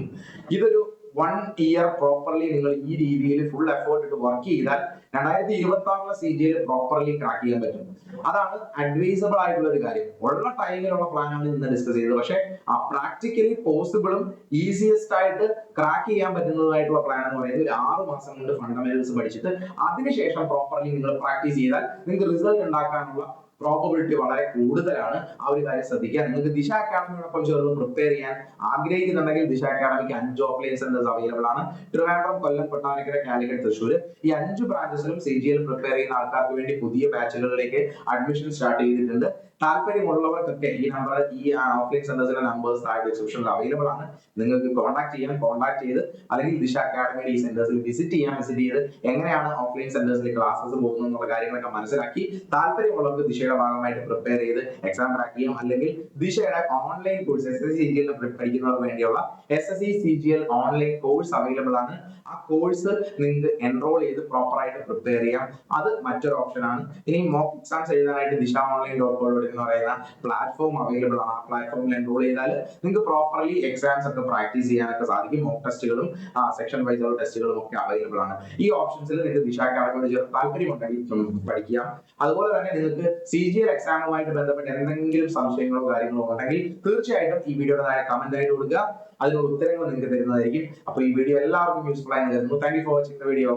ഇതൊരു 1 year പ്രോപ്പർലി നിങ്ങൾ ഈ രീതിയിൽ ഫുൾ എഫേർട്ട് ഇട്ട് വർക്ക് ചെയ്താൽ 2026 CGL പ്രോപ്പർലി ക്രാക്ക് ചെയ്യാൻ പറ്റും. അതാണ് അഡ്വൈസബിൾ ആയിട്ടുള്ള ഒരു കാര്യം. ഉള്ള ടൈമിലുള്ള പ്ലാനാണ് ഇന്ന് ഡിസ്കസ് ചെയ്തത്. പക്ഷെ ആ പ്രാക്ടിക്കലി പോസിബിളും ഈസിയസ്റ്റ് ആയിട്ട് ക്രാക്ക് ചെയ്യാൻ പറ്റുന്നതായിട്ടുള്ള പ്ലാൻ എന്ന് പറയുന്നത് ഒരു 6 മാസം കൊണ്ട് ഫണ്ടമെന്റൽസ് പഠിച്ചിട്ട് അതിനുശേഷം പ്രോപ്പർലി നിങ്ങൾ പ്രാക്ടീസ് ചെയ്താൽ നിങ്ങൾക്ക് റിസൾട്ട് ഉണ്ടാക്കാനുള്ള പ്രോബബിലിറ്റി വളരെ കൂടുതലാണ്. ആ ഒരു കാര്യം ശ്രദ്ധിക്കുക. നിങ്ങൾക്ക് ദിശ അക്കാഡമിയോടൊപ്പം ചേർന്ന് പ്രിപ്പയർ ചെയ്യാൻ ആഗ്രഹിക്കുന്നുണ്ടെങ്കിൽ ദിശ അക്കാഡമിക്ക് 5 ഓഫ്ലൈൻ സെന്റേഴ്സ് അവൈലബിൾ ആണ്. ട്രിവാൻഡ്രം, കൊല്ലം, കൊട്ടാരക്കര, കാലിക്കറ്റ്, തൃശ്ശൂർ ഈ 5 ബ്രാഞ്ചസിലും CGL പ്രിപ്പയർ ചെയ്യുന്ന ആൾക്കാർക്ക് വേണ്ടി പുതിയ ബാച്ചുകളിലേക്ക് അഡ്മിഷൻ സ്റ്റാർട്ട് ചെയ്തിട്ടുണ്ട്. താല്പര്യമുള്ളവർക്കൊക്കെ ഈ നമ്പർ, ഈ ഓഫ്ലൈൻ സെന്റേഴ്സിലെ നമ്പേഴ്സ് താഴെ ഡിസ്ക്രിപ്ഷനിൽ അവൈലബിൾ ആണ്. നിങ്ങൾക്ക് കോൺടാക്ട് ചെയ്യാം. കോൺടാക്ട് ചെയ്ത് അല്ലെങ്കിൽ ദിശ അക്കാഡമിയുടെ ഈ സെന്റേഴ്സിൽ വിസിറ്റ് ചെയ്ത് എങ്ങനെയാണ് ഓഫ്ലൈൻ സെന്റേഴ്സിൽ ക്ലാസ്സസ് പോകുന്നത് എന്നുള്ള കാര്യങ്ങളൊക്കെ മനസ്സിലാക്കി താല്പര്യമുള്ളവർക്ക് ദിശയുടെ ഭാഗമായിട്ട് പ്രിപ്പയർ ചെയ്ത് എക്സാം ക്രാക്ക് ചെയ്യാം. അല്ലെങ്കിൽ ദിശയുടെ ഓൺലൈൻ കോഴ്സ് SSC CGL പഠിക്കുന്നവർക്ക് വേണ്ടിയുള്ള SSC CGL online course available ആണ്. ആ കോഴ്സ് നിങ്ങൾക്ക് എൻറോൾ ചെയ്ത് പ്രോപ്പർ ആയിട്ട് പ്രിപ്പയർ ചെയ്യാം. അത് മറ്റൊരു ഓപ്ഷൻ ആണ്. ഇനി മോക്ക് എക്സാംസ് എഴുതാനായിട്ട് ദിശ-online.com എന്ന് പറയുന്ന പ്ലാറ്റ്ഫോം അവൈലബിൾ ആണ്. ആ പ്ലാറ്റ്ഫോമിൽ എൻറോൾ ചെയ്താൽ നിങ്ങൾക്ക് പ്രോപ്പർലി എക്സാംസ് ഒക്കെ പ്രാക്ടീസ് ചെയ്യാനൊക്കെ സാധിക്കും. മോക്ക് ടെസ്റ്റുകളും സെക്ഷൻ വൈസ് ടെസ്റ്റുകളും ഒക്കെ അവൈലബിൾ ആണ്. ഈ ഓപ്ഷൻസിൽ നിങ്ങൾക്ക് ദിശ അക്കാഡമിയോട് ചേർന്ന് താല്പര്യമുണ്ടെങ്കിൽ പഠിക്കാം. അതുപോലെ തന്നെ നിങ്ങൾക്ക് CGL എക്സാമുമായിട്ട് ബന്ധപ്പെട്ട് എന്തെങ്കിലും സംശയങ്ങളോ കാര്യങ്ങളോ ഉണ്ടെങ്കിൽ തീർച്ചയായിട്ടും ഈ വീഡിയോയുടെ താഴെ കമന്റ് ആയിട്ട് കൊടുക്കുക. അതിനുള്ള ഉത്തരങ്ങൾ നിങ്ങൾക്ക് തരുന്നതായിരിക്കും. അപ്പോൾ ഈ വീഡിയോ എല്ലാവർക്കും യൂസ്ഫുൾ ആയി കരുതുന്നു. Thank you for watching the video.